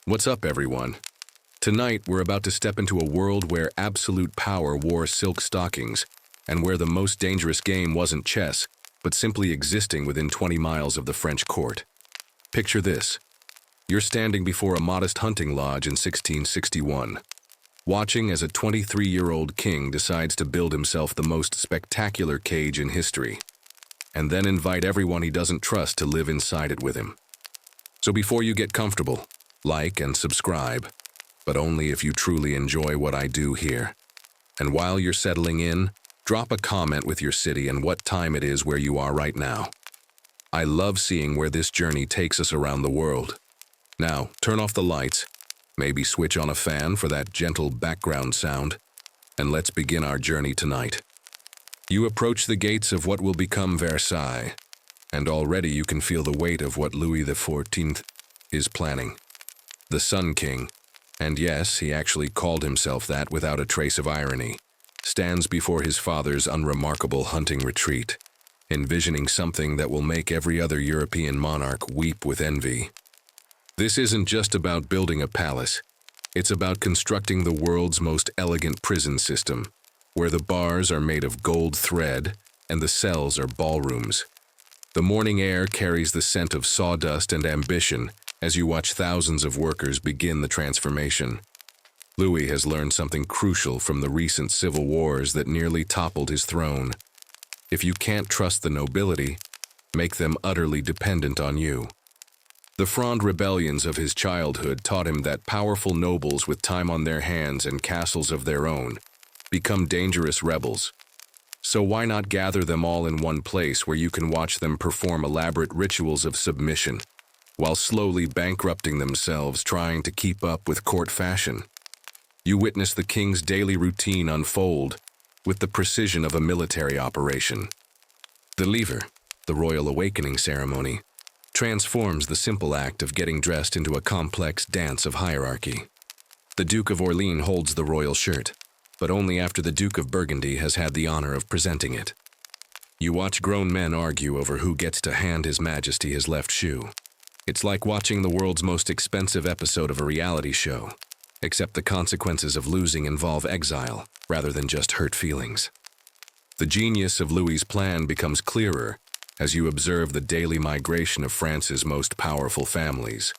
What's up, everyone? Tonight, we're about to step into a world where absolute power wore silk stockings, and where the most dangerous game wasn't chess, but simply existing within 20 miles of the French court. Picture this. You're standing before a modest hunting lodge in 1661, watching as a 23-year-old king decides to build himself the most spectacular cage in history, and then invite everyone he doesn't trust to live inside it with him. So before you get comfortable, like and subscribe, but only if you truly enjoy what I do here. And while you're settling in, drop a comment with your city and what time it is where you are right now. I love seeing where this journey takes us around the world. Now, turn off the lights, maybe switch on a fan for that gentle background sound, and let's begin our journey tonight. You approach the gates of what will become Versailles, and already you can feel the weight of what Louis XIV is planning. The Sun King, and yes, he actually called himself that without a trace of irony, stands before his father's unremarkable hunting retreat, envisioning something that will make every other European monarch weep with envy. This isn't just about building a palace, it's about constructing the world's most elegant prison system, where the bars are made of gold thread and the cells are ballrooms. The morning air carries the scent of sawdust and ambition as you watch thousands of workers begin the transformation. Louis has learned something crucial from the recent civil wars that nearly toppled his throne. If you can't trust the nobility, make them utterly dependent on you. The Fronde rebellions of his childhood taught him that powerful nobles with time on their hands and castles of their own become dangerous rebels. So why not gather them all in one place where you can watch them perform elaborate rituals of submission, while slowly bankrupting themselves trying to keep up with court fashion? You witness the king's daily routine unfold with the precision of a military operation. The lever, the royal awakening ceremony, transforms the simple act of getting dressed into a complex dance of hierarchy. The Duke of Orleans holds the royal shirt, but only after the Duke of Burgundy has had the honor of presenting it. You watch grown men argue over who gets to hand His Majesty his left shoe. It's like watching the world's most expensive episode of a reality show, except the consequences of losing involve exile rather than just hurt feelings. The genius of Louis's plan becomes clearer as you observe the daily migration of France's most powerful families.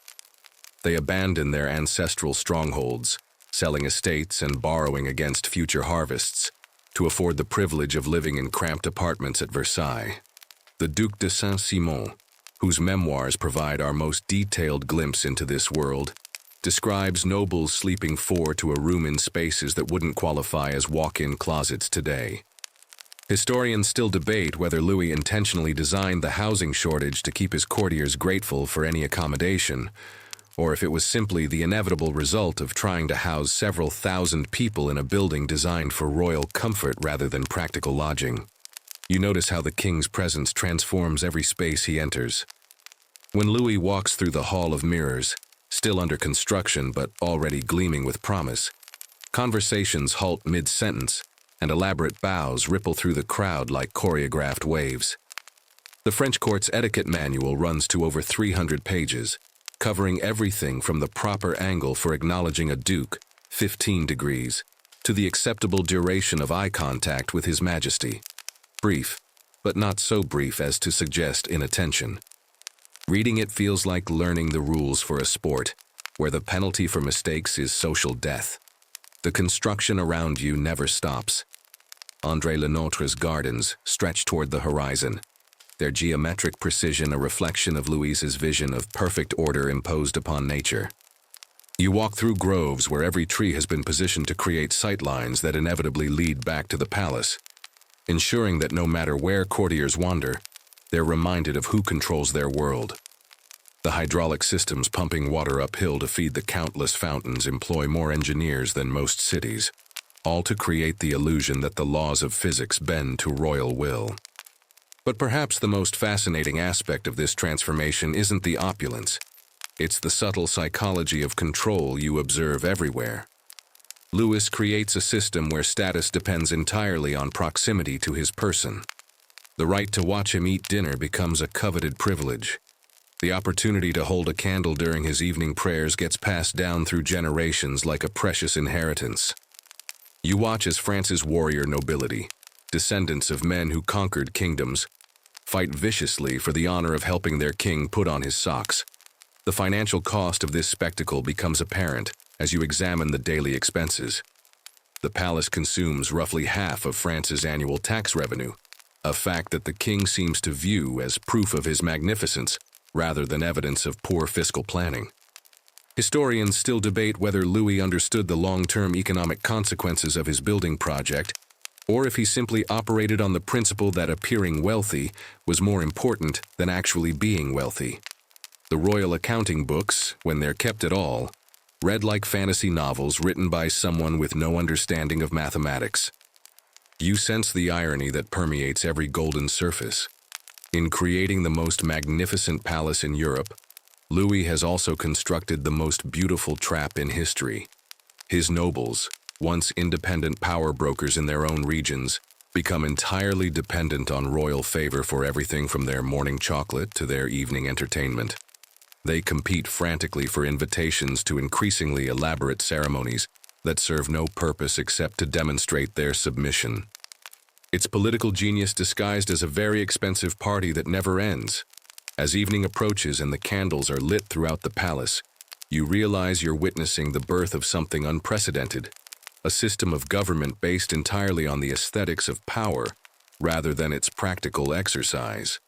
They abandon their ancestral strongholds, selling estates and borrowing against future harvests to afford the privilege of living in cramped apartments at Versailles. The Duc de Saint-Simon, whose memoirs provide our most detailed glimpse into this world, describes nobles sleeping four to a room in spaces that wouldn't qualify as walk-in closets today. Historians still debate whether Louis intentionally designed the housing shortage to keep his courtiers grateful for any accommodation, or if it was simply the inevitable result of trying to house several thousand people in a building designed for royal comfort rather than practical lodging. You notice how the king's presence transforms every space he enters. When Louis walks through the Hall of Mirrors, still under construction but already gleaming with promise, conversations halt mid-sentence, and elaborate bows ripple through the crowd like choreographed waves. The French court's etiquette manual runs to over 300 pages, covering everything from the proper angle for acknowledging a duke, 15 degrees, to the acceptable duration of eye contact with His Majesty. Brief, but not so brief as to suggest inattention. Reading it feels like learning the rules for a sport, where the penalty for mistakes is social death. The construction around you never stops. André Lenotre's gardens stretch toward the horizon, their geometric precision a reflection of Louis's vision of perfect order imposed upon nature. You walk through groves where every tree has been positioned to create sightlines that inevitably lead back to the palace, ensuring that no matter where courtiers wander, they're reminded of who controls their world. The hydraulic systems pumping water uphill to feed the countless fountains employ more engineers than most cities, all to create the illusion that the laws of physics bend to royal will. But perhaps the most fascinating aspect of this transformation isn't the opulence. It's the subtle psychology of control you observe everywhere. Louis creates a system where status depends entirely on proximity to his person. The right to watch him eat dinner becomes a coveted privilege. The opportunity to hold a candle during his evening prayers gets passed down through generations like a precious inheritance. You watch as France's warrior nobility, descendants of men who conquered kingdoms, fight viciously for the honor of helping their king put on his socks. The financial cost of this spectacle becomes apparent as you examine the daily expenses. The palace consumes roughly half of France's annual tax revenue, a fact that the king seems to view as proof of his magnificence rather than evidence of poor fiscal planning. Historians still debate whether Louis understood the long-term economic consequences of his building project, or if he simply operated on the principle that appearing wealthy was more important than actually being wealthy. The royal accounting books, when they're kept at all, read like fantasy novels written by someone with no understanding of mathematics. You sense the irony that permeates every golden surface. In creating the most magnificent palace in Europe, Louis has also constructed the most beautiful trap in history. His nobles, once independent power brokers in their own regions, become entirely dependent on royal favor for everything from their morning chocolate to their evening entertainment. They compete frantically for invitations to increasingly elaborate ceremonies that serve no purpose except to demonstrate their submission. It's political genius disguised as a very expensive party that never ends. As evening approaches and the candles are lit throughout the palace, you realize you're witnessing the birth of something unprecedented, a system of government based entirely on the aesthetics of power rather than its practical exercise.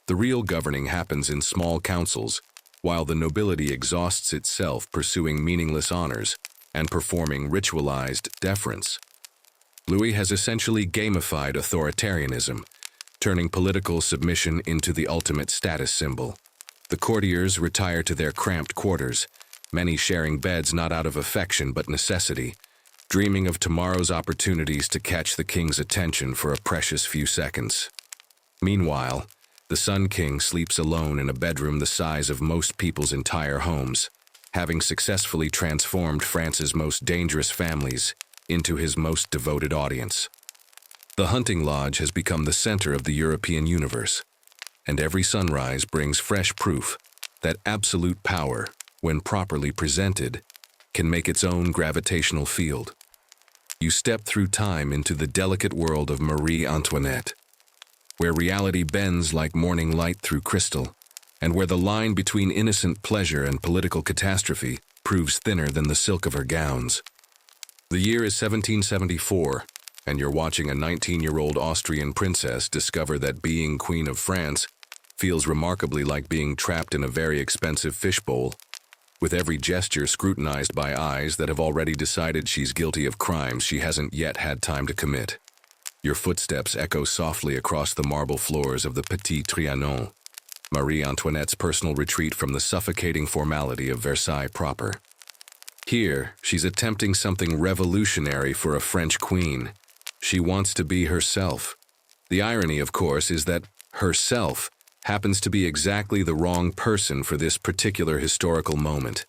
The real governing happens in small councils, while the nobility exhausts itself pursuing meaningless honors and performing ritualized deference. Louis has essentially gamified authoritarianism, turning political submission into the ultimate status symbol. The courtiers retire to their cramped quarters, many sharing beds not out of affection but necessity, dreaming of tomorrow's opportunities to catch the king's attention for a precious few seconds. Meanwhile, the Sun King sleeps alone in a bedroom the size of most people's entire homes, having successfully transformed France's most dangerous families into his most devoted audience. The hunting lodge has become the center of the European universe, and every sunrise brings fresh proof that absolute power, when properly presented, can make its own gravitational field. You step through time into the delicate world of Marie Antoinette, where reality bends like morning light through crystal, and where the line between innocent pleasure and political catastrophe proves thinner than the silk of her gowns. The year is 1774, and you're watching a 19-year-old Austrian princess discover that being Queen of France feels remarkably like being trapped in a very expensive fishbowl, with every gesture scrutinized by eyes that have already decided she's guilty of crimes she hasn't yet had time to commit. Your footsteps echo softly across the marble floors of the Petit Trianon, Marie Antoinette's personal retreat from the suffocating formality of Versailles proper. Here, she's attempting something revolutionary for a French queen. She wants to be herself. The irony, of course, is that herself happens to be exactly the wrong person for this particular historical moment.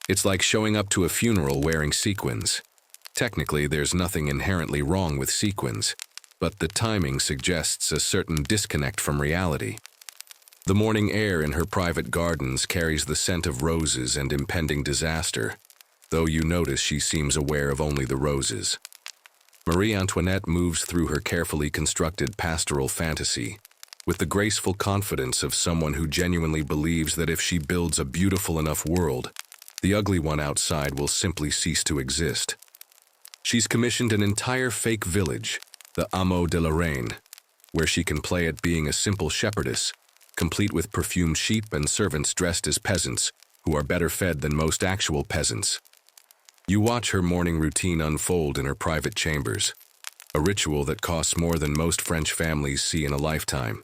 It's like showing up to a funeral wearing sequins. Technically, there's nothing inherently wrong with sequins, but the timing suggests a certain disconnect from reality. The morning air in her private gardens carries the scent of roses and impending disaster, though you notice she seems aware of only the roses. Marie Antoinette moves through her carefully constructed pastoral fantasy with the graceful confidence of someone who genuinely believes that if she builds a beautiful enough world, the ugly one outside will simply cease to exist. She's commissioned an entire fake village, the Hameau de la Reine, where she can play at being a simple shepherdess, complete with perfumed sheep and servants dressed as peasants, who are better fed than most actual peasants. You watch her morning routine unfold in her private chambers, a ritual that costs more than most French families see in a lifetime.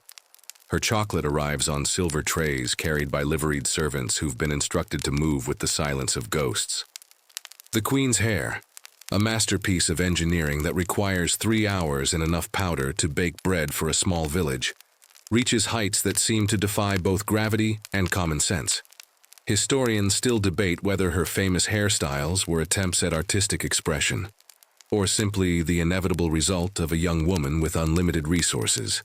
Her chocolate arrives on silver trays carried by liveried servants who've been instructed to move with the silence of ghosts. The Queen's hair, a masterpiece of engineering that requires 3 hours and enough powder to bake bread for a small village, reaches heights that seem to defy both gravity and common sense. Historians still debate whether her famous hairstyles were attempts at artistic expression, or simply the inevitable result of a young woman with unlimited resources.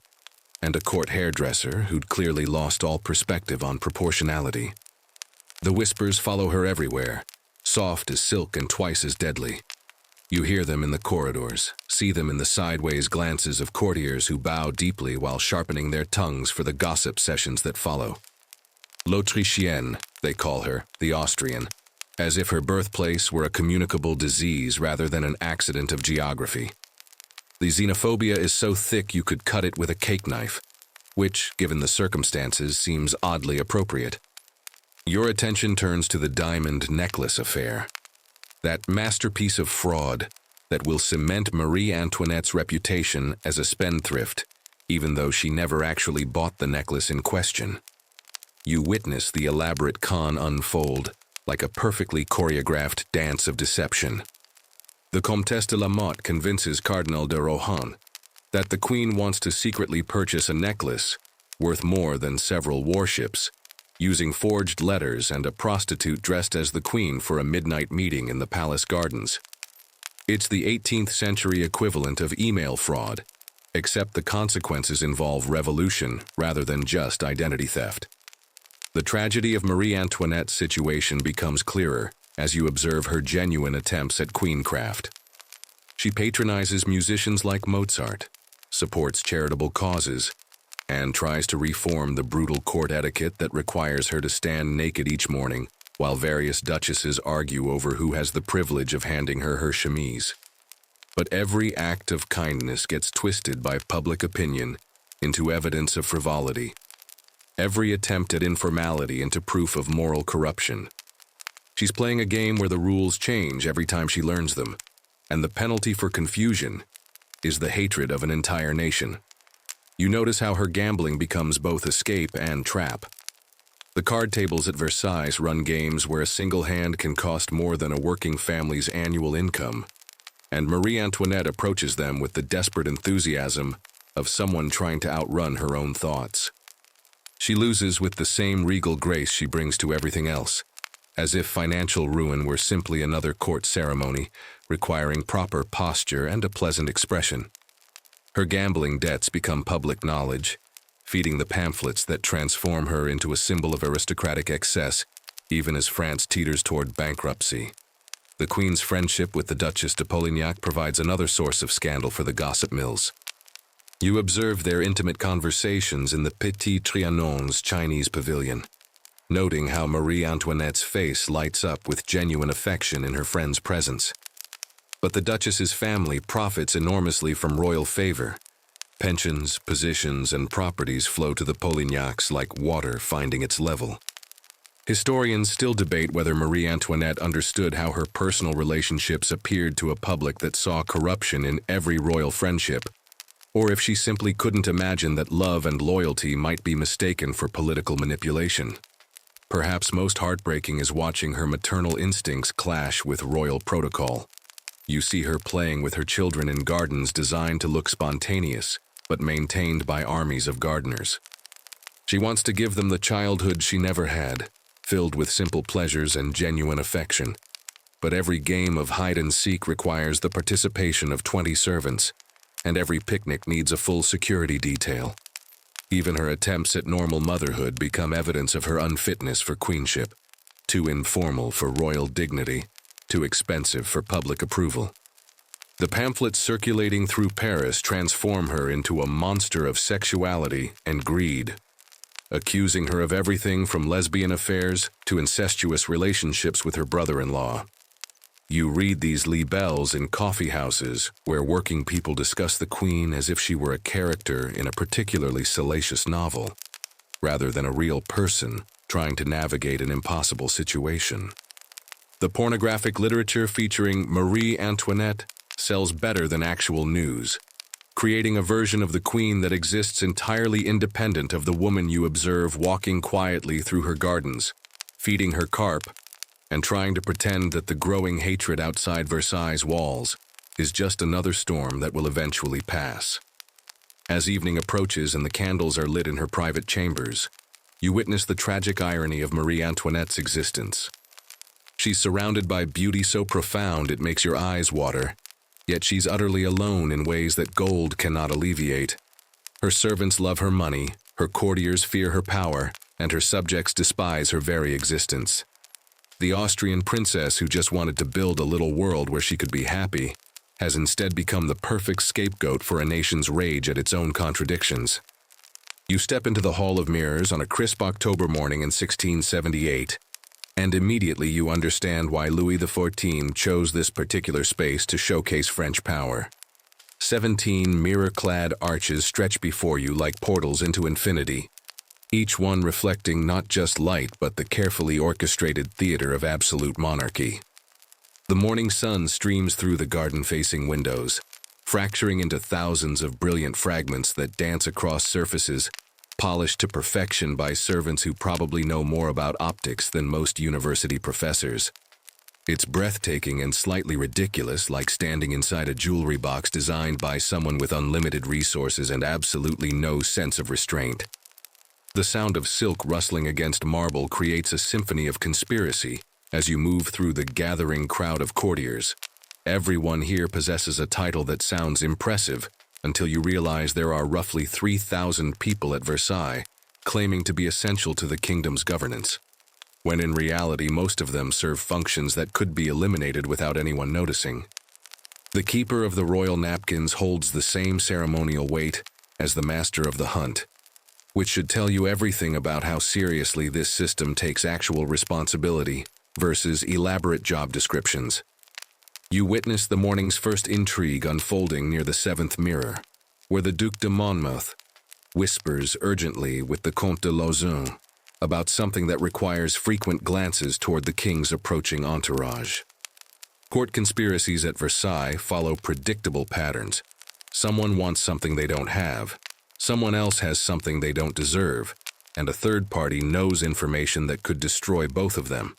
and a court hairdresser who'd clearly lost all perspective on proportionality. The whispers follow her everywhere, soft as silk and twice as deadly. You hear them in the corridors, see them in the sideways glances of courtiers who bow deeply while sharpening their tongues for the gossip sessions that follow. L'Autrichienne, they call her, the Austrian, as if her birthplace were a communicable disease rather than an accident of geography. The xenophobia is so thick you could cut it with a cake knife, which, given the circumstances, seems oddly appropriate. Your attention turns to the diamond necklace affair, that masterpiece of fraud that will cement Marie Antoinette's reputation as a spendthrift, even though she never actually bought the necklace in question. You witness the elaborate con unfold like a perfectly choreographed dance of deception. The Comtesse de la Motte convinces Cardinal de Rohan that the Queen wants to secretly purchase a necklace worth more than several warships, using forged letters and a prostitute dressed as the Queen for a midnight meeting in the palace gardens. It's the 18th century equivalent of email fraud, except the consequences involve revolution rather than just identity theft. The tragedy of Marie Antoinette's situation becomes clearer as you observe her genuine attempts at queencraft. She patronizes musicians like Mozart, supports charitable causes, and tries to reform the brutal court etiquette that requires her to stand naked each morning while various duchesses argue over who has the privilege of handing her her chemise. But every act of kindness gets twisted by public opinion into evidence of frivolity, every attempt at informality into proof of moral corruption. She's playing a game where the rules change every time she learns them, and the penalty for confusion is the hatred of an entire nation. You notice how her gambling becomes both escape and trap. The card tables at Versailles run games where a single hand can cost more than a working family's annual income, and Marie Antoinette approaches them with the desperate enthusiasm of someone trying to outrun her own thoughts. She loses with the same regal grace she brings to everything else, as if financial ruin were simply another court ceremony requiring proper posture and a pleasant expression. Her gambling debts become public knowledge, feeding the pamphlets that transform her into a symbol of aristocratic excess, even as France teeters toward bankruptcy. The Queen's friendship with the Duchesse de Polignac provides another source of scandal for the gossip mills. You observe their intimate conversations in the Petit Trianon's Chinese pavilion, noting how Marie Antoinette's face lights up with genuine affection in her friend's presence. But the Duchess's family profits enormously from royal favor. Pensions, positions, and properties flow to the Polignacs like water finding its level. Historians still debate whether Marie Antoinette understood how her personal relationships appeared to a public that saw corruption in every royal friendship, or if she simply couldn't imagine that love and loyalty might be mistaken for political manipulation. Perhaps most heartbreaking is watching her maternal instincts clash with royal protocol. You see her playing with her children in gardens designed to look spontaneous, but maintained by armies of gardeners. She wants to give them the childhood she never had, filled with simple pleasures and genuine affection. But every game of hide-and-seek requires the participation of 20 servants, and every picnic needs a full security detail. Even her attempts at normal motherhood become evidence of her unfitness for queenship, too informal for royal dignity, too expensive for public approval. The pamphlets circulating through Paris transform her into a monster of sexuality and greed, accusing her of everything from lesbian affairs to incestuous relationships with her brother-in-law. You read these libelles in coffee houses where working people discuss the Queen as if she were a character in a particularly salacious novel, rather than a real person trying to navigate an impossible situation. The pornographic literature featuring Marie Antoinette sells better than actual news, creating a version of the Queen that exists entirely independent of the woman you observe walking quietly through her gardens, feeding her carp, and trying to pretend that the growing hatred outside Versailles' walls is just another storm that will eventually pass. As evening approaches and the candles are lit in her private chambers, you witness the tragic irony of Marie Antoinette's existence. She's surrounded by beauty so profound it makes your eyes water, yet she's utterly alone in ways that gold cannot alleviate. Her servants love her money, her courtiers fear her power, and her subjects despise her very existence. The Austrian princess who just wanted to build a little world where she could be happy has instead become the perfect scapegoat for a nation's rage at its own contradictions. You step into the Hall of Mirrors on a crisp October morning in 1678, and immediately you understand why Louis XIV chose this particular space to showcase French power. 17 mirror-clad arches stretch before you like portals into infinity, each one reflecting not just light but the carefully orchestrated theater of absolute monarchy. The morning sun streams through the garden-facing windows, fracturing into thousands of brilliant fragments that dance across surfaces, polished to perfection by servants who probably know more about optics than most university professors. It's breathtaking and slightly ridiculous, like standing inside a jewelry box designed by someone with unlimited resources and absolutely no sense of restraint. The sound of silk rustling against marble creates a symphony of conspiracy as you move through the gathering crowd of courtiers. Everyone here possesses a title that sounds impressive until you realize there are roughly 3,000 people at Versailles claiming to be essential to the kingdom's governance, when in reality most of them serve functions that could be eliminated without anyone noticing. The keeper of the royal napkins holds the same ceremonial weight as the master of the hunt, which should tell you everything about how seriously this system takes actual responsibility versus elaborate job descriptions. You witness the morning's first intrigue unfolding near the seventh mirror, where the Duc de Monmouth whispers urgently with the Comte de Lauzun about something that requires frequent glances toward the king's approaching entourage. Court conspiracies at Versailles follow predictable patterns. Someone wants something they don't have, someone else has something they don't deserve, and a third party knows information that could destroy both of them.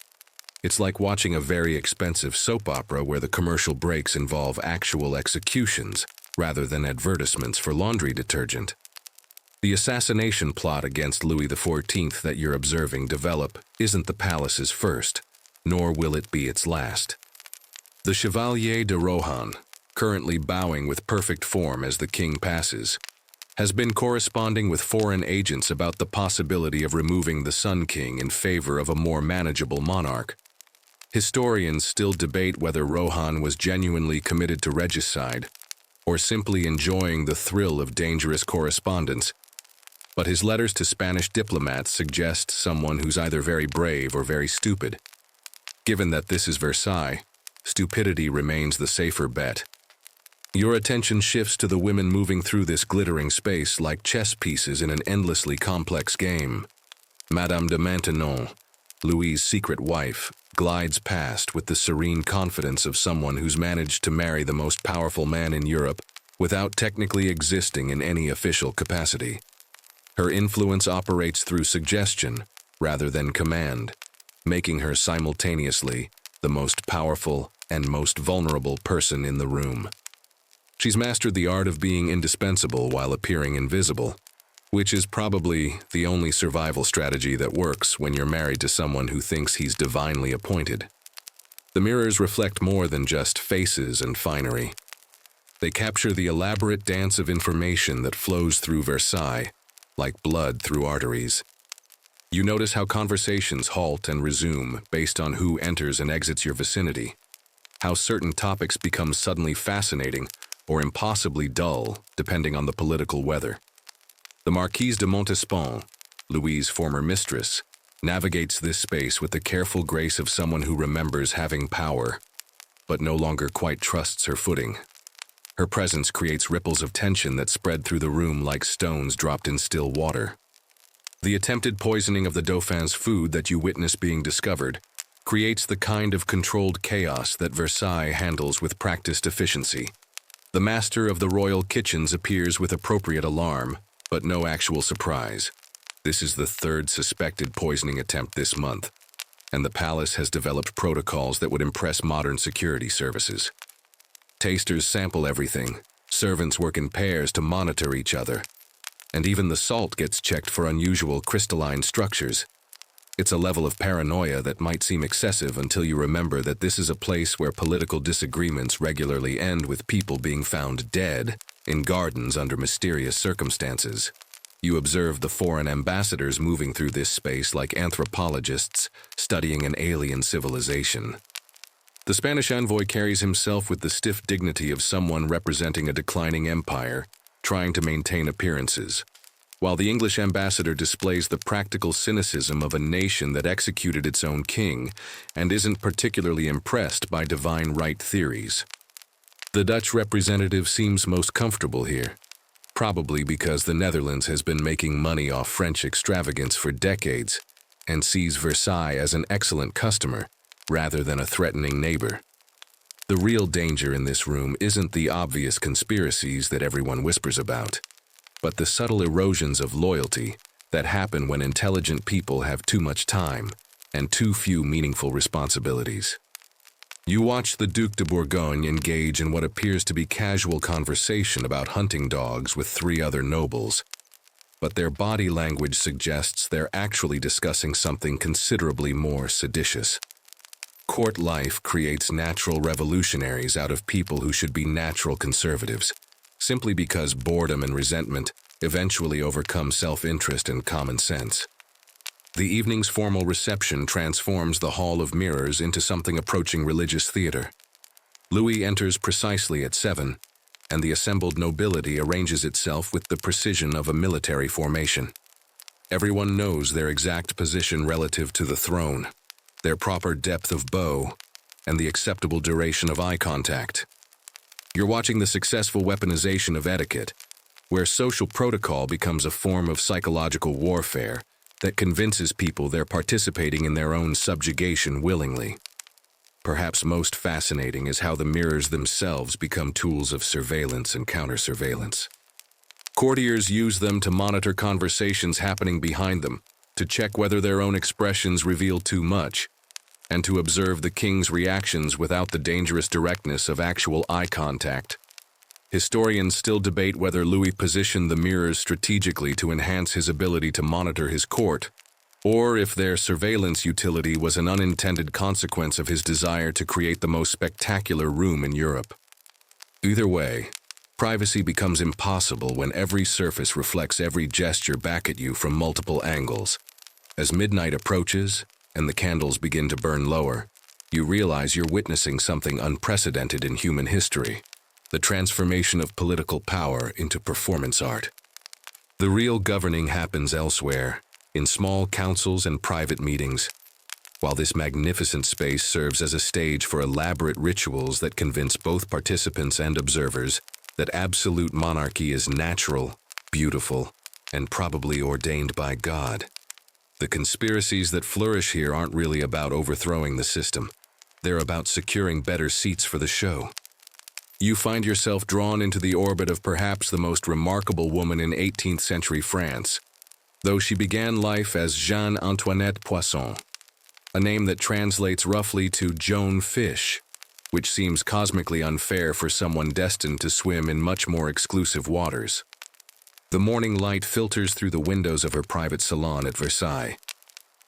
It's like watching a very expensive soap opera where the commercial breaks involve actual executions rather than advertisements for laundry detergent. The assassination plot against Louis XIV that you're observing develop isn't the palace's first, nor will it be its last. The Chevalier de Rohan, currently bowing with perfect form as the king passes, has been corresponding with foreign agents about the possibility of removing the Sun King in favor of a more manageable monarch. Historians still debate whether Rohan was genuinely committed to regicide or simply enjoying the thrill of dangerous correspondence, but his letters to Spanish diplomats suggest someone who's either very brave or very stupid. Given that this is Versailles, stupidity remains the safer bet. Your attention shifts to the women moving through this glittering space like chess pieces in an endlessly complex game. Madame de Maintenon, Louis's secret wife, glides past with the serene confidence of someone who's managed to marry the most powerful man in Europe without technically existing in any official capacity. Her influence operates through suggestion rather than command, making her simultaneously the most powerful and most vulnerable person in the room. She's mastered the art of being indispensable while appearing invisible, which is probably the only survival strategy that works when you're married to someone who thinks he's divinely appointed. The mirrors reflect more than just faces and finery. They capture the elaborate dance of information that flows through Versailles, like blood through arteries. You notice how conversations halt and resume based on who enters and exits your vicinity, how certain topics become suddenly fascinating or impossibly dull depending on the political weather. The Marquise de Montespan, Louis's former mistress, navigates this space with the careful grace of someone who remembers having power, but no longer quite trusts her footing. Her presence creates ripples of tension that spread through the room like stones dropped in still water. The attempted poisoning of the Dauphin's food that you witness being discovered creates the kind of controlled chaos that Versailles handles with practiced efficiency. The master of the royal kitchens appears with appropriate alarm, but no actual surprise. This is the third suspected poisoning attempt this month, and the palace has developed protocols that would impress modern security services. Tasters sample everything, servants work in pairs to monitor each other, and even the salt gets checked for unusual crystalline structures. It's a level of paranoia that might seem excessive until you remember that this is a place where political disagreements regularly end with people being found dead in gardens under mysterious circumstances. You observe the foreign ambassadors moving through this space like anthropologists studying an alien civilization. The Spanish envoy carries himself with the stiff dignity of someone representing a declining empire, trying to maintain appearances, while the English ambassador displays the practical cynicism of a nation that executed its own king and isn't particularly impressed by divine right theories. The Dutch representative seems most comfortable here, probably because the Netherlands has been making money off French extravagance for decades and sees Versailles as an excellent customer rather than a threatening neighbor. The real danger in this room isn't the obvious conspiracies that everyone whispers about, but the subtle erosions of loyalty that happen when intelligent people have too much time and too few meaningful responsibilities. You watch the Duc de Bourgogne engage in what appears to be casual conversation about hunting dogs with 3 other nobles, but their body language suggests they're actually discussing something considerably more seditious. Court life creates natural revolutionaries out of people who should be natural conservatives, simply because boredom and resentment eventually overcome self-interest and common sense. The evening's formal reception transforms the Hall of Mirrors into something approaching religious theater. Louis enters precisely at 7, and the assembled nobility arranges itself with the precision of a military formation. Everyone knows their exact position relative to the throne, their proper depth of bow, and the acceptable duration of eye contact. You're watching the successful weaponization of etiquette, where social protocol becomes a form of psychological warfare that convinces people they're participating in their own subjugation willingly. Perhaps most fascinating is how the mirrors themselves become tools of surveillance and counter-surveillance. Courtiers use them to monitor conversations happening behind them, to check whether their own expressions reveal too much, and to observe the king's reactions without the dangerous directness of actual eye contact. Historians still debate whether Louis positioned the mirrors strategically to enhance his ability to monitor his court, or if their surveillance utility was an unintended consequence of his desire to create the most spectacular room in Europe. Either way, privacy becomes impossible when every surface reflects every gesture back at you from multiple angles. As midnight approaches and the candles begin to burn lower, you realize you're witnessing something unprecedented in human history: the transformation of political power into performance art. The real governing happens elsewhere, in small councils and private meetings, while this magnificent space serves as a stage for elaborate rituals that convince both participants and observers that absolute monarchy is natural, beautiful, and probably ordained by God. The conspiracies that flourish here aren't really about overthrowing the system. They're about securing better seats for the show. You find yourself drawn into the orbit of perhaps the most remarkable woman in 18th century France, though she began life as Jeanne Antoinette Poisson, a name that translates roughly to Joan Fish, which seems cosmically unfair for someone destined to swim in much more exclusive waters. The morning light filters through the windows of her private salon at Versailles,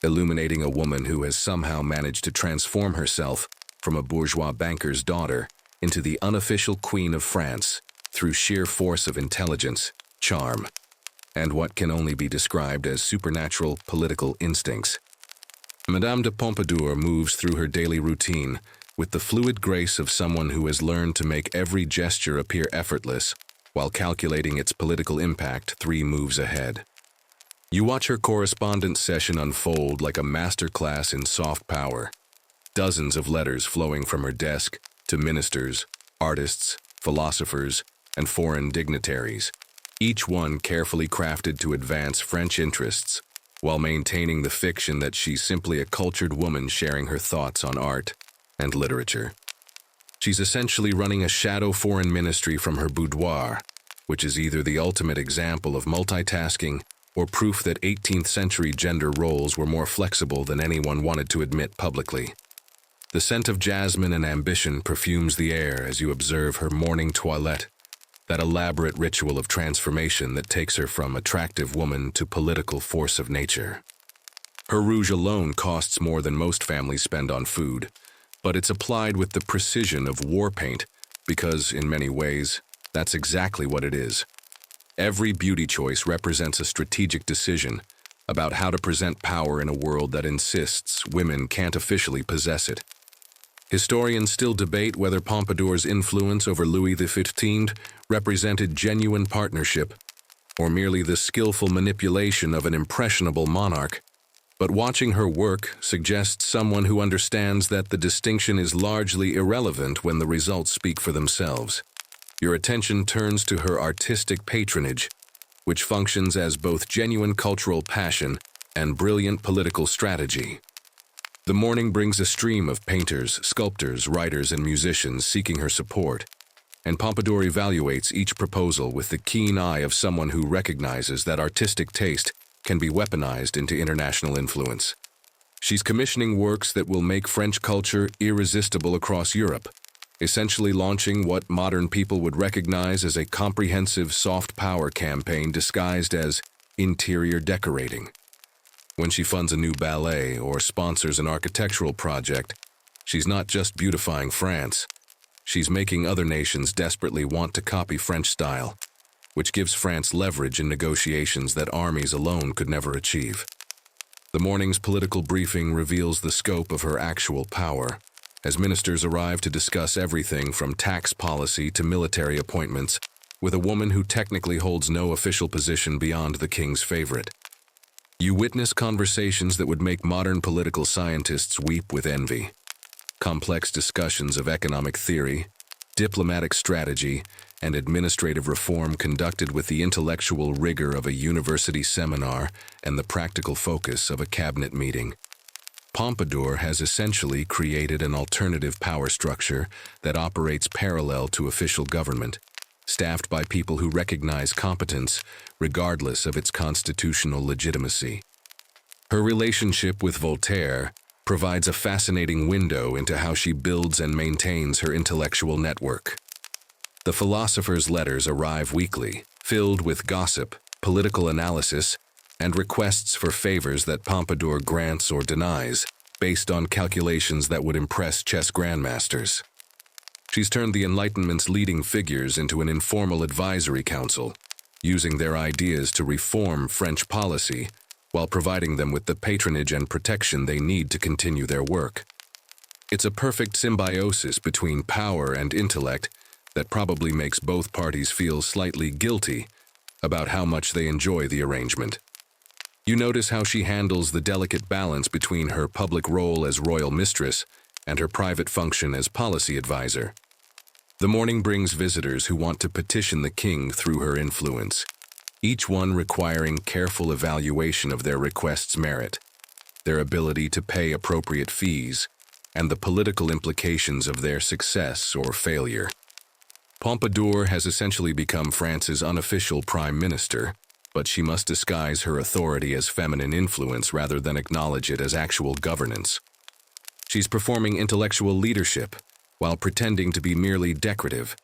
illuminating a woman who has somehow managed to transform herself from a bourgeois banker's daughter into the unofficial Queen of France through sheer force of intelligence, charm, and what can only be described as supernatural political instincts. Madame de Pompadour moves through her daily routine with the fluid grace of someone who has learned to make every gesture appear effortless while calculating its political impact 3 moves ahead. You watch her correspondence session unfold like a masterclass in soft power, dozens of letters flowing from her desk to ministers, artists, philosophers, and foreign dignitaries, each one carefully crafted to advance French interests while maintaining the fiction that she's simply a cultured woman sharing her thoughts on art and literature. She's essentially running a shadow foreign ministry from her boudoir, which is either the ultimate example of multitasking or proof that 18th century gender roles were more flexible than anyone wanted to admit publicly. The scent of jasmine and ambition perfumes the air as you observe her morning toilette, that elaborate ritual of transformation that takes her from attractive woman to political force of nature. Her rouge alone costs more than most families spend on food, but it's applied with the precision of war paint because, in many ways, That's exactly what it is. Every beauty choice represents a strategic decision about how to present power in a world that insists women can't officially possess it. Historians still debate whether Pompadour's influence over Louis XV represented genuine partnership or merely the skillful manipulation of an impressionable monarch. But watching her work suggests someone who understands that the distinction is largely irrelevant when the results speak for themselves. Your attention turns to her artistic patronage, which functions as both genuine cultural passion and brilliant political strategy. The morning brings a stream of painters, sculptors, writers, and musicians seeking her support, and Pompadour evaluates each proposal with the keen eye of someone who recognizes that artistic taste can be weaponized into international influence. She's commissioning works that will make French culture irresistible across Europe, essentially launching what modern people would recognize as a comprehensive soft power campaign disguised as interior decorating. When she funds a new ballet or sponsors an architectural project, she's not just beautifying France, she's making other nations desperately want to copy French style, which gives France leverage in negotiations that armies alone could never achieve. The morning's political briefing reveals the scope of her actual power, as ministers arrive to discuss everything from tax policy to military appointments, with a woman who technically holds no official position beyond the king's favorite. You witness conversations that would make modern political scientists weep with envy. Complex discussions of economic theory, diplomatic strategy, and administrative reform conducted with the intellectual rigor of a university seminar and the practical focus of a cabinet meeting. Pompadour has essentially created an alternative power structure that operates parallel to official government, staffed by people who recognize competence regardless of its constitutional legitimacy. Her relationship with Voltaire provides a fascinating window into how she builds and maintains her intellectual network. The philosopher's letters arrive weekly, filled with gossip, political analysis, and requests for favors that Pompadour grants or denies, based on calculations that would impress chess grandmasters. She's turned the Enlightenment's leading figures into an informal advisory council, using their ideas to reform French policy, while providing them with the patronage and protection they need to continue their work. It's a perfect symbiosis between power and intellect that probably makes both parties feel slightly guilty about how much they enjoy the arrangement. You notice how she handles the delicate balance between her public role as royal mistress and her private function as policy advisor. The morning brings visitors who want to petition the king through her influence, each one requiring careful evaluation of their request's merit, their ability to pay appropriate fees, and the political implications of their success or failure. Pompadour has essentially become France's unofficial prime minister, but she must disguise her authority as feminine influence rather than acknowledge it as actual governance. She's performing intellectual leadership while pretending to be merely decorative,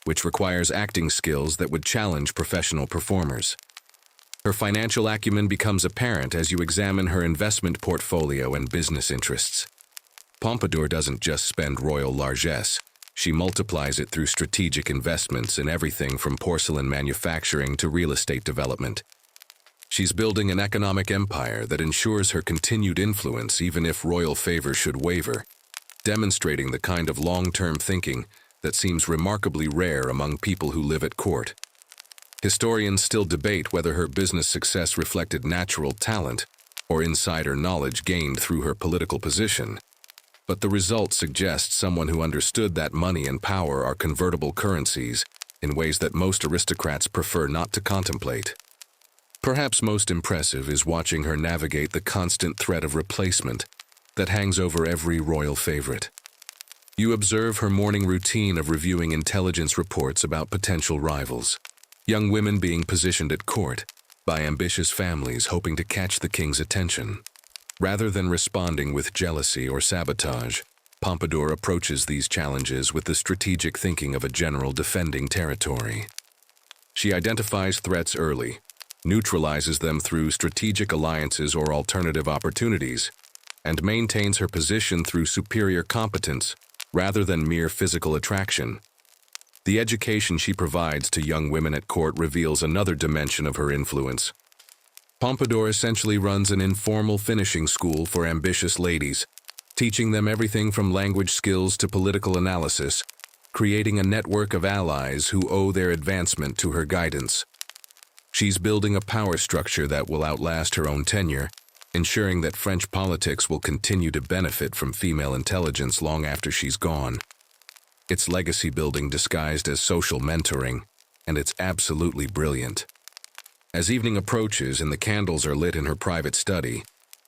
which requires acting skills that would challenge professional performers. Her financial acumen becomes apparent as you examine her investment portfolio and business interests. Pompadour doesn't just spend royal largesse, she multiplies it through strategic investments in everything from porcelain manufacturing to real estate development. She's building an economic empire that ensures her continued influence even if royal favor should waver, demonstrating the kind of long-term thinking that seems remarkably rare among people who live at court. Historians still debate whether her business success reflected natural talent or insider knowledge gained through her political position. But the result suggests someone who understood that money and power are convertible currencies in ways that most aristocrats prefer not to contemplate. Perhaps most impressive is watching her navigate the constant threat of replacement that hangs over every royal favorite. You observe her morning routine of reviewing intelligence reports about potential rivals, young women being positioned at court by ambitious families hoping to catch the king's attention. Rather than responding with jealousy or sabotage, Pompadour approaches these challenges with the strategic thinking of a general defending territory. She identifies threats early, neutralizes them through strategic alliances or alternative opportunities, and maintains her position through superior competence rather than mere physical attraction. The education she provides to young women at court reveals another dimension of her influence. Pompadour essentially runs an informal finishing school for ambitious ladies, teaching them everything from language skills to political analysis, creating a network of allies who owe their advancement to her guidance. She's building a power structure that will outlast her own tenure, ensuring that French politics will continue to benefit from female intelligence long after she's gone. It's legacy building disguised as social mentoring, and it's absolutely brilliant. As evening approaches and the candles are lit in her private study,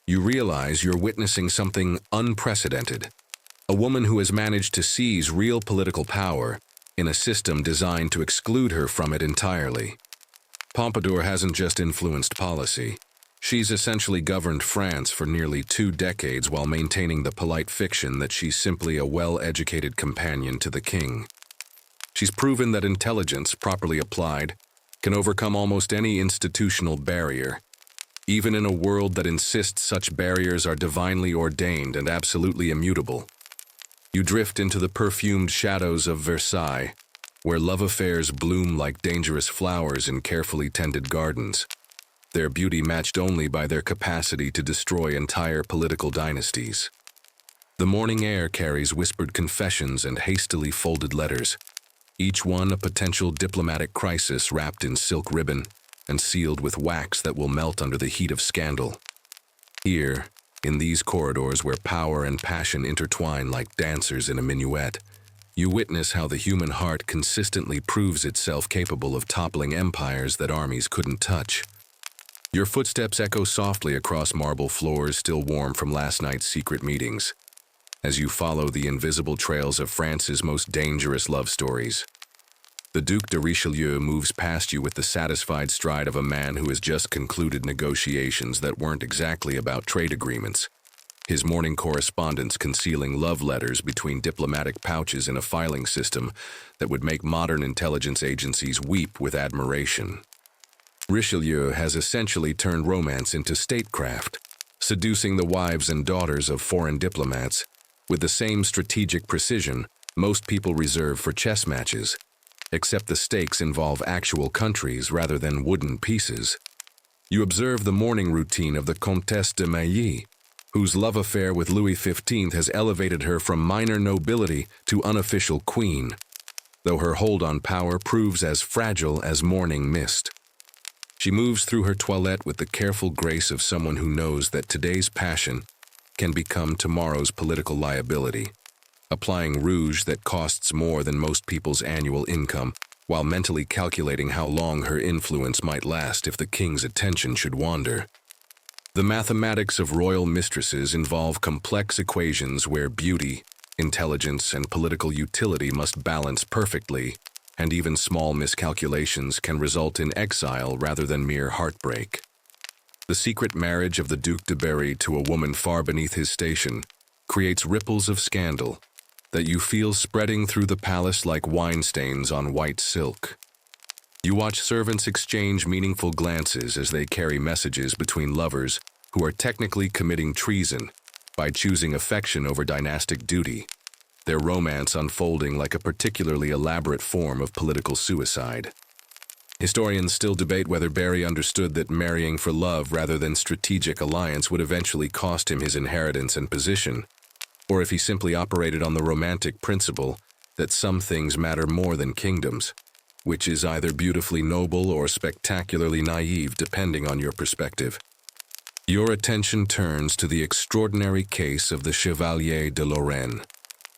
you realize you're witnessing something unprecedented. A woman who has managed to seize real political power in a system designed to exclude her from it entirely. Pompadour hasn't just influenced policy. She's essentially governed France for nearly 2 decades while maintaining the polite fiction that she's simply a well-educated companion to the king. She's proven that intelligence, properly applied, can overcome almost any institutional barrier, even in a world that insists such barriers are divinely ordained and absolutely immutable. You drift into the perfumed shadows of Versailles, where love affairs bloom like dangerous flowers in carefully tended gardens, their beauty matched only by their capacity to destroy entire political dynasties. The morning air carries whispered confessions and hastily folded letters, each one a potential diplomatic crisis wrapped in silk ribbon and sealed with wax that will melt under the heat of scandal. Here, in these corridors where power and passion intertwine like dancers in a minuet, you witness how the human heart consistently proves itself capable of toppling empires that armies couldn't touch. Your footsteps echo softly across marble floors still warm from last night's secret meetings, as you follow the invisible trails of France's most dangerous love stories. The Duc de Richelieu moves past you with the satisfied stride of a man who has just concluded negotiations that weren't exactly about trade agreements, his morning correspondence concealing love letters between diplomatic pouches in a filing system that would make modern intelligence agencies weep with admiration. Richelieu has essentially turned romance into statecraft, seducing the wives and daughters of foreign diplomats with the same strategic precision most people reserve for chess matches, except the stakes involve actual countries rather than wooden pieces. You observe the morning routine of the Comtesse de Mailly, whose love affair with Louis XV has elevated her from minor nobility to unofficial queen, though her hold on power proves as fragile as morning mist. She moves through her toilette with the careful grace of someone who knows that today's passion can become tomorrow's political liability, applying rouge that costs more than most people's annual income, while mentally calculating how long her influence might last if the king's attention should wander. The mathematics of royal mistresses involve complex equations where beauty, intelligence, and political utility must balance perfectly, and even small miscalculations can result in exile rather than mere heartbreak. The secret marriage of the Duc de Berry to a woman far beneath his station creates ripples of scandal that you feel spreading through the palace like wine stains on white silk. You watch servants exchange meaningful glances as they carry messages between lovers who are technically committing treason by choosing affection over dynastic duty, their romance unfolding like a particularly elaborate form of political suicide. Historians still debate whether Berry understood that marrying for love rather than strategic alliance would eventually cost him his inheritance and position, or if he simply operated on the romantic principle that some things matter more than kingdoms, which is either beautifully noble or spectacularly naive depending on your perspective. Your attention turns to the extraordinary case of the Chevalier de Lorraine,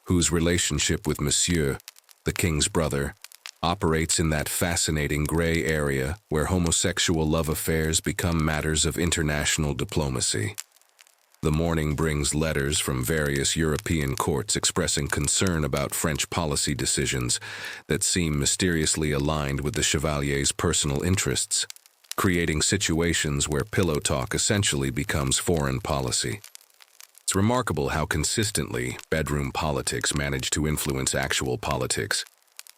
whose relationship with Monsieur, the king's brother, operates in that fascinating gray area where homosexual love affairs become matters of international diplomacy. The morning brings letters from various European courts expressing concern about French policy decisions that seem mysteriously aligned with the Chevalier's personal interests, creating situations where pillow talk essentially becomes foreign policy. It's remarkable how consistently bedroom politics manage to influence actual politics,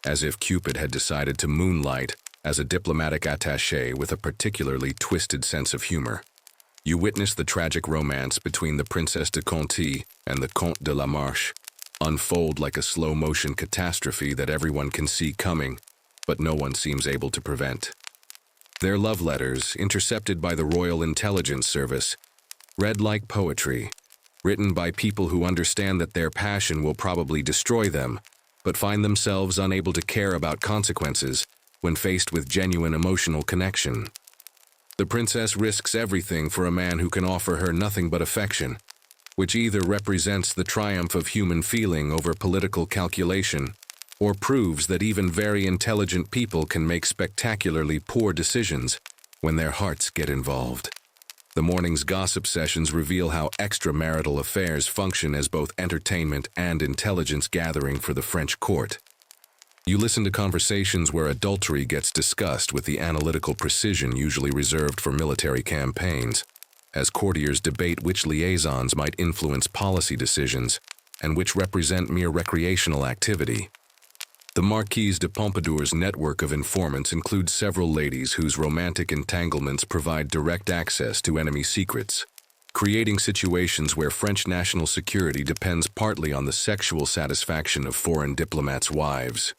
as if Cupid had decided to moonlight as a diplomatic attaché with a particularly twisted sense of humor. You witness the tragic romance between the Princesse de Conti and the Comte de la Marche, unfold like a slow-motion catastrophe that everyone can see coming, but no one seems able to prevent. Their love letters, intercepted by the Royal Intelligence Service, read like poetry, written by people who understand that their passion will probably destroy them, but find themselves unable to care about consequences when faced with genuine emotional connection. The princess risks everything for a man who can offer her nothing but affection, which either represents the triumph of human feeling over political calculation or proves that even very intelligent people can make spectacularly poor decisions when their hearts get involved. The morning's gossip sessions reveal how extramarital affairs function as both entertainment and intelligence gathering for the French court. You listen to conversations where adultery gets discussed with the analytical precision usually reserved for military campaigns, as courtiers debate which liaisons might influence policy decisions and which represent mere recreational activity. The Marquise de Pompadour's network of informants includes several ladies whose romantic entanglements provide direct access to enemy secrets, creating situations where French national security depends partly on the sexual satisfaction of foreign diplomats' wives.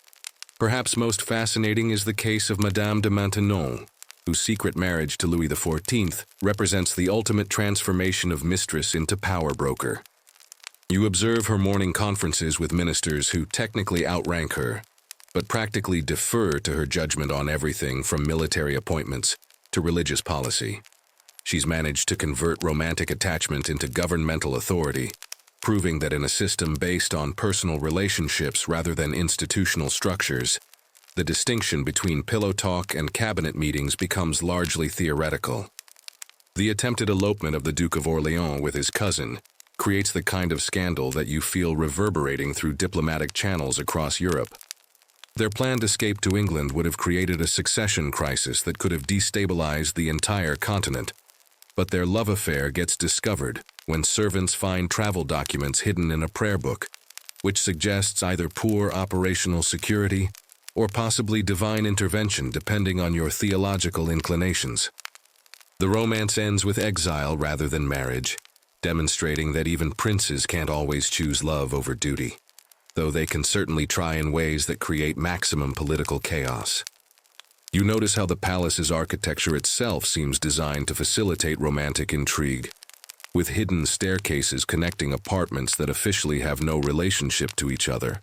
Perhaps most fascinating is the case of Madame de Maintenon, whose secret marriage to Louis XIV represents the ultimate transformation of mistress into power broker. You observe her morning conferences with ministers who technically outrank her, but practically defer to her judgment on everything from military appointments to religious policy. She's managed to convert romantic attachment into governmental authority, proving that in a system based on personal relationships rather than institutional structures, the distinction between pillow talk and cabinet meetings becomes largely theoretical. The attempted elopement of the Duke of Orléans with his cousin creates the kind of scandal that you feel reverberating through diplomatic channels across Europe. Their planned escape to England would have created a succession crisis that could have destabilized the entire continent, but their love affair gets discovered when servants find travel documents hidden in a prayer book, which suggests either poor operational security or possibly divine intervention depending on your theological inclinations. The romance ends with exile rather than marriage, demonstrating that even princes can't always choose love over duty, though they can certainly try in ways that create maximum political chaos. You notice how the palace's architecture itself seems designed to facilitate romantic intrigue, with hidden staircases connecting apartments that officially have no relationship to each other,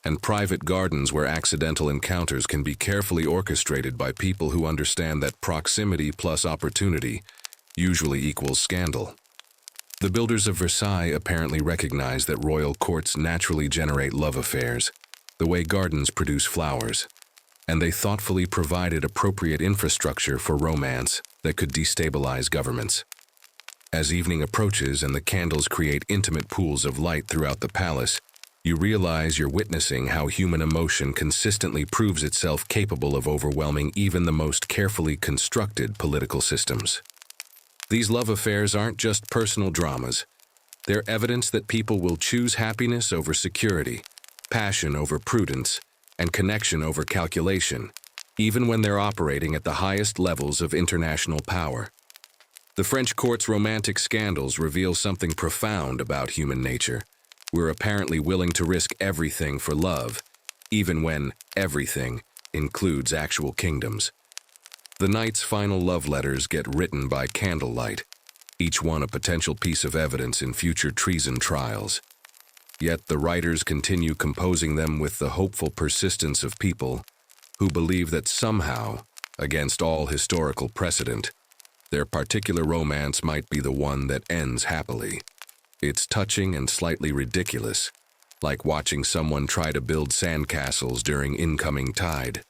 and private gardens where accidental encounters can be carefully orchestrated by people who understand that proximity plus opportunity usually equals scandal. The builders of Versailles apparently recognize that royal courts naturally generate love affairs, the way gardens produce flowers, and they thoughtfully provided appropriate infrastructure for romance that could destabilize governments. As evening approaches and the candles create intimate pools of light throughout the palace, you realize you're witnessing how human emotion consistently proves itself capable of overwhelming even the most carefully constructed political systems. These love affairs aren't just personal dramas. They're evidence that people will choose happiness over security, passion over prudence, and connection over calculation, even when they're operating at the highest levels of international power. The French court's romantic scandals reveal something profound about human nature. We're apparently willing to risk everything for love, even when everything includes actual kingdoms. The night's final love letters get written by candlelight, each one a potential piece of evidence in future treason trials. Yet the writers continue composing them with the hopeful persistence of people who believe that somehow, against all historical precedent, their particular romance might be the one that ends happily. It's touching and slightly ridiculous, like watching someone try to build sandcastles during incoming tide.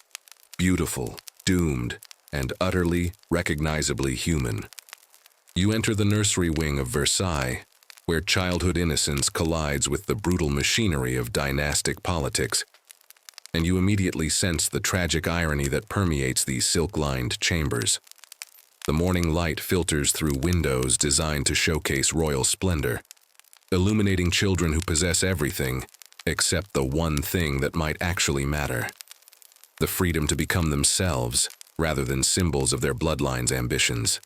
Beautiful, doomed, and utterly, recognizably human. You enter the nursery wing of Versailles, where childhood innocence collides with the brutal machinery of dynastic politics, and you immediately sense the tragic irony that permeates these silk-lined chambers. The morning light filters through windows designed to showcase royal splendor, illuminating children who possess everything except the one thing that might actually matter: the freedom to become themselves rather than symbols of their bloodline's ambitions.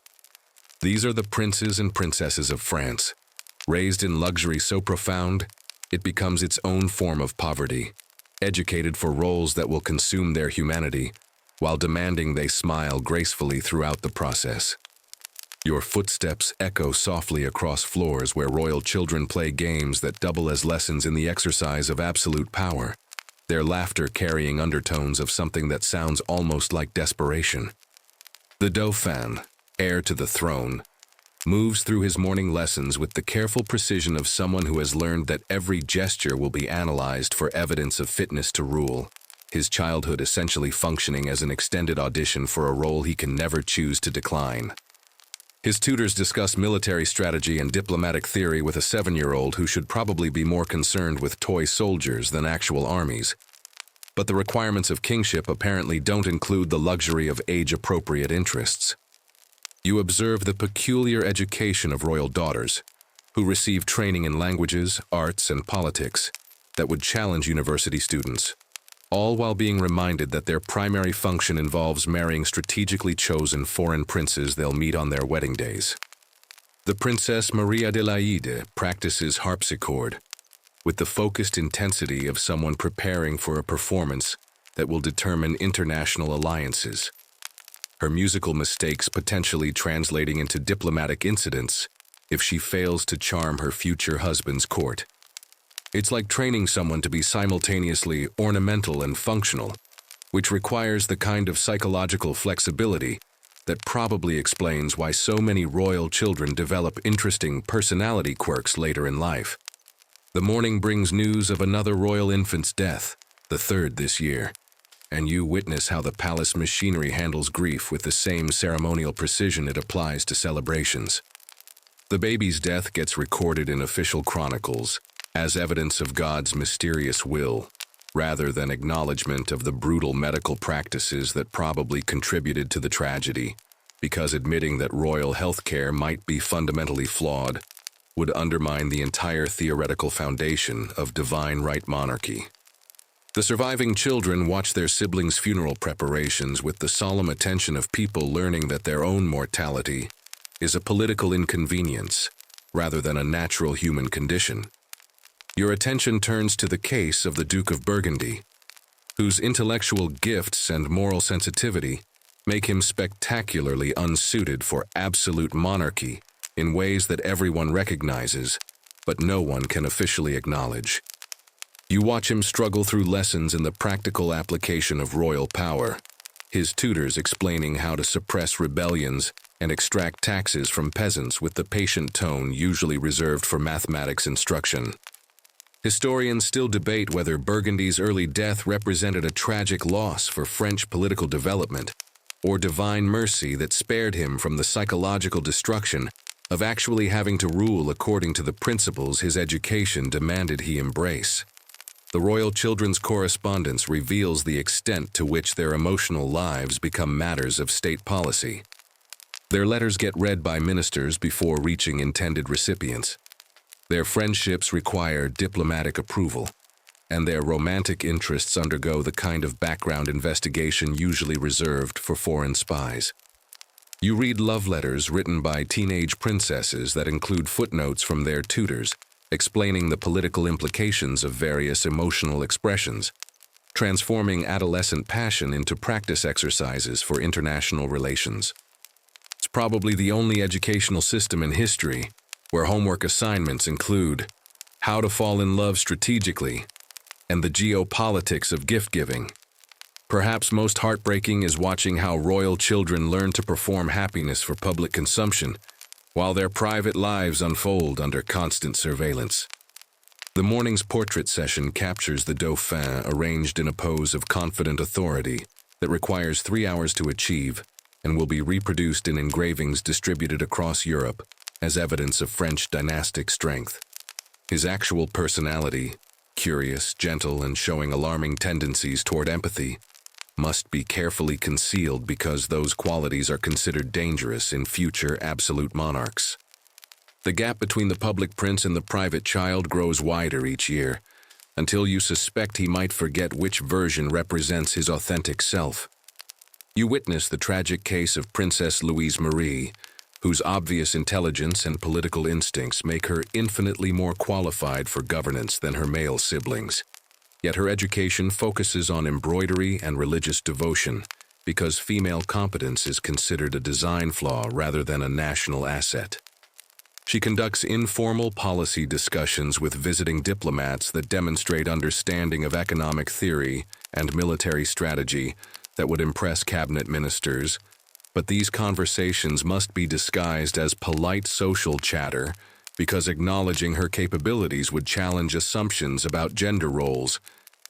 These are the princes and princesses of France, raised in luxury so profound it becomes its own form of poverty, educated for roles that will consume their humanity, while demanding they smile gracefully throughout the process. Your footsteps echo softly across floors where royal children play games that double as lessons in the exercise of absolute power, their laughter carrying undertones of something that sounds almost like desperation. The Dauphin, heir to the throne, moves through his morning lessons with the careful precision of someone who has learned that every gesture will be analyzed for evidence of fitness to rule, his childhood essentially functioning as an extended audition for a role he can never choose to decline. His tutors discuss military strategy and diplomatic theory with a 7-year-old who should probably be more concerned with toy soldiers than actual armies. But the requirements of kingship apparently don't include the luxury of age-appropriate interests. You observe the peculiar education of royal daughters, who receive training in languages, arts, and politics that would challenge university students, all while being reminded that their primary function involves marrying strategically chosen foreign princes they'll meet on their wedding days. The Princess Maria de Laide practices harpsichord with the focused intensity of someone preparing for a performance that will determine international alliances, her musical mistakes potentially translating into diplomatic incidents if she fails to charm her future husband's court. It's like training someone to be simultaneously ornamental and functional, which requires the kind of psychological flexibility that probably explains why so many royal children develop interesting personality quirks later in life. The morning brings news of another royal infant's death, the third this year, and you witness how the palace machinery handles grief with the same ceremonial precision it applies to celebrations. The baby's death gets recorded in official chronicles as evidence of God's mysterious will, rather than acknowledgement of the brutal medical practices that probably contributed to the tragedy, because admitting that royal healthcare might be fundamentally flawed would undermine the entire theoretical foundation of divine right monarchy. The surviving children watch their siblings' funeral preparations with the solemn attention of people learning that their own mortality is a political inconvenience rather than a natural human condition. Your attention turns to the case of the Duke of Burgundy, whose intellectual gifts and moral sensitivity make him spectacularly unsuited for absolute monarchy in ways that everyone recognizes, but no one can officially acknowledge. You watch him struggle through lessons in the practical application of royal power, his tutors explaining how to suppress rebellions and extract taxes from peasants with the patient tone usually reserved for mathematics instruction. Historians still debate whether Burgundy's early death represented a tragic loss for French political development or divine mercy that spared him from the psychological destruction of actually having to rule according to the principles his education demanded he embrace. The royal children's correspondence reveals the extent to which their emotional lives become matters of state policy. Their letters get read by ministers before reaching intended recipients. Their friendships require diplomatic approval, and their romantic interests undergo the kind of background investigation usually reserved for foreign spies. You read love letters written by teenage princesses that include footnotes from their tutors, explaining the political implications of various emotional expressions, transforming adolescent passion into practice exercises for international relations. It's probably the only educational system in history where homework assignments include how to fall in love strategically and the geopolitics of gift-giving. Perhaps most heartbreaking is watching how royal children learn to perform happiness for public consumption while their private lives unfold under constant surveillance. The morning's portrait session captures the Dauphin arranged in a pose of confident authority that requires 3 hours to achieve and will be reproduced in engravings distributed across Europe as evidence of French dynastic strength. His actual personality, curious, gentle, and showing alarming tendencies toward empathy, must be carefully concealed because those qualities are considered dangerous in future absolute monarchs. The gap between the public prince and the private child grows wider each year, until you suspect he might forget which version represents his authentic self. You witness the tragic case of Princess Louise Marie, whose obvious intelligence and political instincts make her infinitely more qualified for governance than her male siblings. Yet her education focuses on embroidery and religious devotion because female competence is considered a design flaw rather than a national asset. She conducts informal policy discussions with visiting diplomats that demonstrate understanding of economic theory and military strategy that would impress cabinet ministers, but these conversations must be disguised as polite social chatter because acknowledging her capabilities would challenge assumptions about gender roles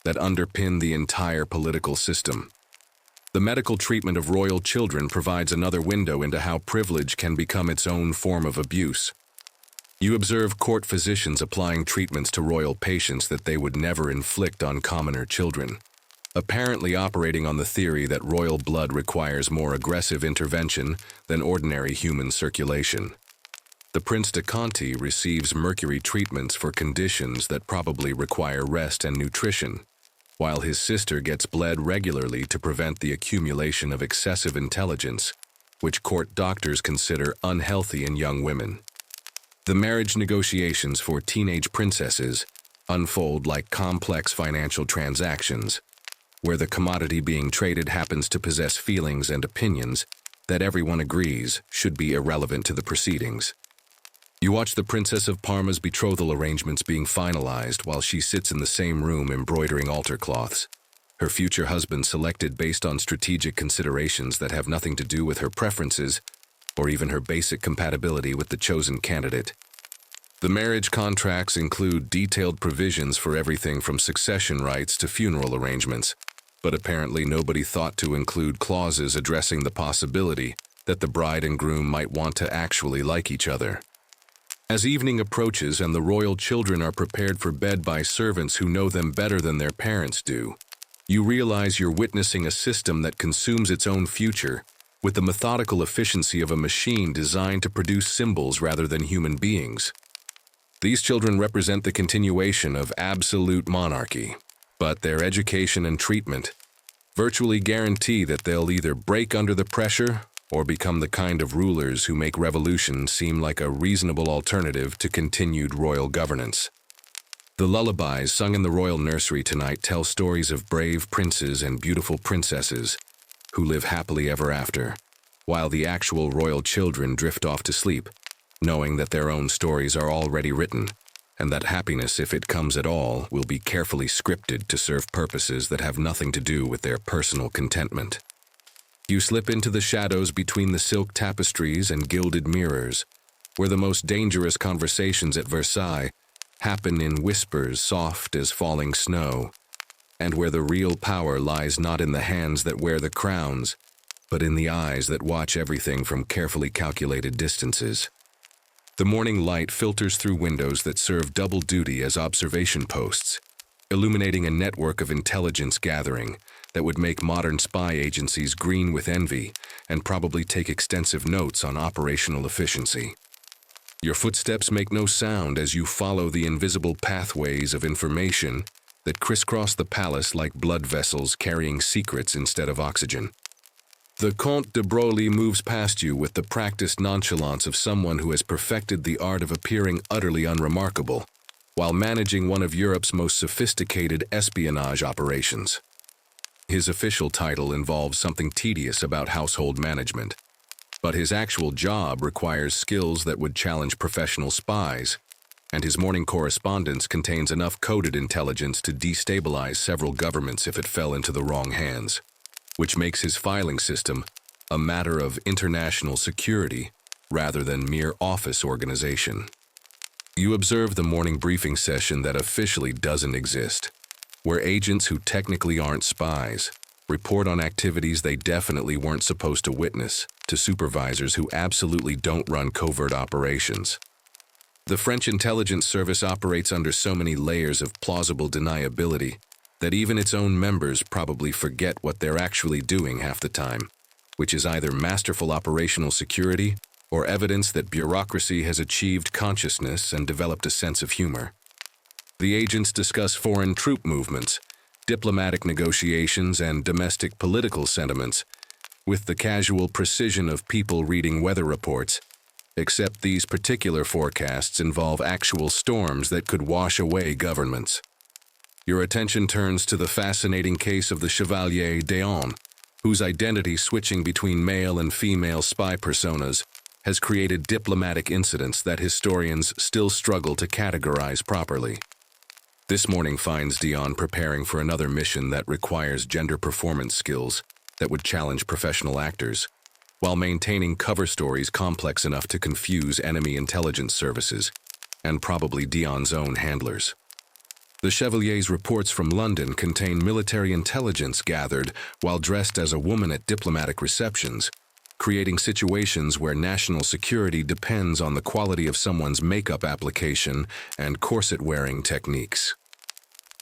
that underpin the entire political system. The medical treatment of royal children provides another window into how privilege can become its own form of abuse. You observe court physicians applying treatments to royal patients that they would never inflict on commoner children, apparently operating on the theory that royal blood requires more aggressive intervention than ordinary human circulation. The Prince de Conti receives mercury treatments for conditions that probably require rest and nutrition, while his sister gets bled regularly to prevent the accumulation of excessive intelligence, which court doctors consider unhealthy in young women. The marriage negotiations for teenage princesses unfold like complex financial transactions, where the commodity being traded happens to possess feelings and opinions that everyone agrees should be irrelevant to the proceedings. You watch the Princess of Parma's betrothal arrangements being finalized while she sits in the same room embroidering altar cloths, her future husband selected based on strategic considerations that have nothing to do with her preferences or even her basic compatibility with the chosen candidate. The marriage contracts include detailed provisions for everything from succession rights to funeral arrangements, but apparently nobody thought to include clauses addressing the possibility that the bride and groom might want to actually like each other. As evening approaches and the royal children are prepared for bed by servants who know them better than their parents do, you realize you're witnessing a system that consumes its own future with the methodical efficiency of a machine designed to produce symbols rather than human beings. These children represent the continuation of absolute monarchy, but their education and treatment virtually guarantee that they'll either break under the pressure or become the kind of rulers who make revolution seem like a reasonable alternative to continued royal governance. The lullabies sung in the royal nursery tonight tell stories of brave princes and beautiful princesses who live happily ever after, while the actual royal children drift off to sleep, knowing that their own stories are already written, and that happiness, if it comes at all, will be carefully scripted to serve purposes that have nothing to do with their personal contentment. You slip into the shadows between the silk tapestries and gilded mirrors, where the most dangerous conversations at Versailles happen in whispers soft as falling snow, and where the real power lies not in the hands that wear the crowns, but in the eyes that watch everything from carefully calculated distances. The morning light filters through windows that serve double duty as observation posts, illuminating a network of intelligence gathering that would make modern spy agencies green with envy and probably take extensive notes on operational efficiency. Your footsteps make no sound as you follow the invisible pathways of information that crisscross the palace like blood vessels carrying secrets instead of oxygen. The Comte de Broglie moves past you with the practiced nonchalance of someone who has perfected the art of appearing utterly unremarkable, while managing one of Europe's most sophisticated espionage operations. His official title involves something tedious about household management, but his actual job requires skills that would challenge professional spies, and his morning correspondence contains enough coded intelligence to destabilize several governments if it fell into the wrong hands, which makes his filing system a matter of international security rather than mere office organization. You observe the morning briefing session that officially doesn't exist, where agents who technically aren't spies report on activities they definitely weren't supposed to witness to supervisors who absolutely don't run covert operations. The French intelligence service operates under so many layers of plausible deniability that even its own members probably forget what they're actually doing half the time, which is either masterful operational security or evidence that bureaucracy has achieved consciousness and developed a sense of humor. The agents discuss foreign troop movements, diplomatic negotiations, and domestic political sentiments, with the casual precision of people reading weather reports Except these particular forecasts involve actual storms that could wash away governments. Your attention turns to the fascinating case of the Chevalier d'Eon, whose identity switching between male and female spy personas has created diplomatic incidents that historians still struggle to categorize properly. This morning finds Dion preparing for another mission that requires gender performance skills that would challenge professional actors, while maintaining cover stories complex enough to confuse enemy intelligence services and probably Dion's own handlers. The Chevalier's reports from London contain military intelligence gathered while dressed as a woman at diplomatic receptions, creating situations where national security depends on the quality of someone's makeup application and corset-wearing techniques.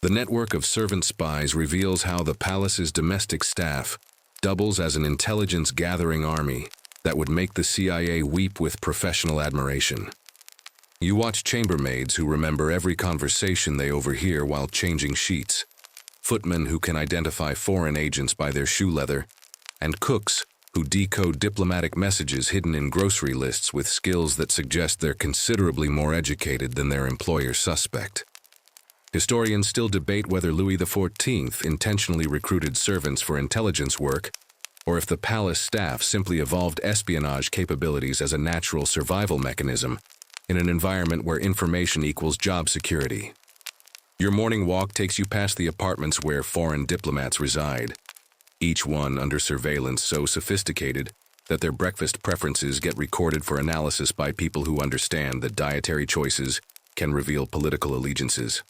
The network of servant spies reveals how the palace's domestic staff doubles as an intelligence-gathering army that would make the CIA weep with professional admiration. You watch chambermaids who remember every conversation they overhear while changing sheets, footmen who can identify foreign agents by their shoe leather, and cooks who decode diplomatic messages hidden in grocery lists with skills that suggest they're considerably more educated than their employer suspect. Historians still debate whether Louis XIV intentionally recruited servants for intelligence work, or if the palace staff simply evolved espionage capabilities as a natural survival mechanism in an environment where information equals job security. Your morning walk takes you past the apartments where foreign diplomats reside, each one under surveillance so sophisticated that their breakfast preferences get recorded for analysis by people who understand that dietary choices can reveal political allegiances.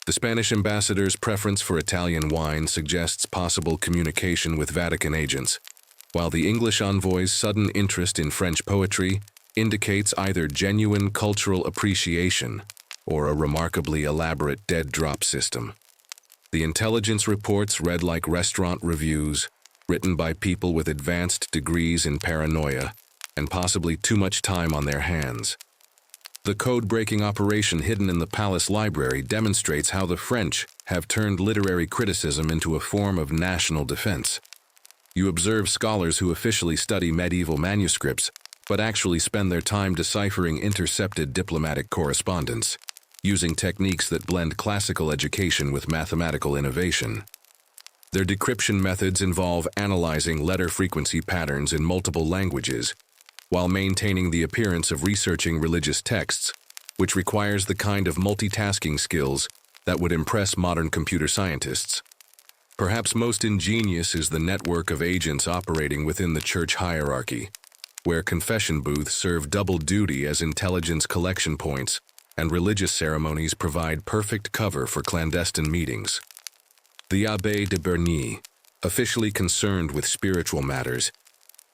The Spanish ambassador's preference for Italian wine suggests possible communication with Vatican agents, while the English envoy's sudden interest in French poetry indicates either genuine cultural appreciation or a remarkably elaborate dead drop system. The intelligence reports read like restaurant reviews, written by people with advanced degrees in paranoia and possibly too much time on their hands. The code-breaking operation hidden in the palace library demonstrates how the French have turned literary criticism into a form of national defense. You observe scholars who officially study medieval manuscripts, but actually spend their time deciphering intercepted diplomatic correspondence, using techniques that blend classical education with mathematical innovation. Their decryption methods involve analyzing letter frequency patterns in multiple languages, while maintaining the appearance of researching religious texts, which requires the kind of multitasking skills that would impress modern computer scientists. Perhaps most ingenious is the network of agents operating within the church hierarchy, where confession booths serve double duty as intelligence collection points and religious ceremonies provide perfect cover for clandestine meetings. The Abbé de Bernis, officially concerned with spiritual matters,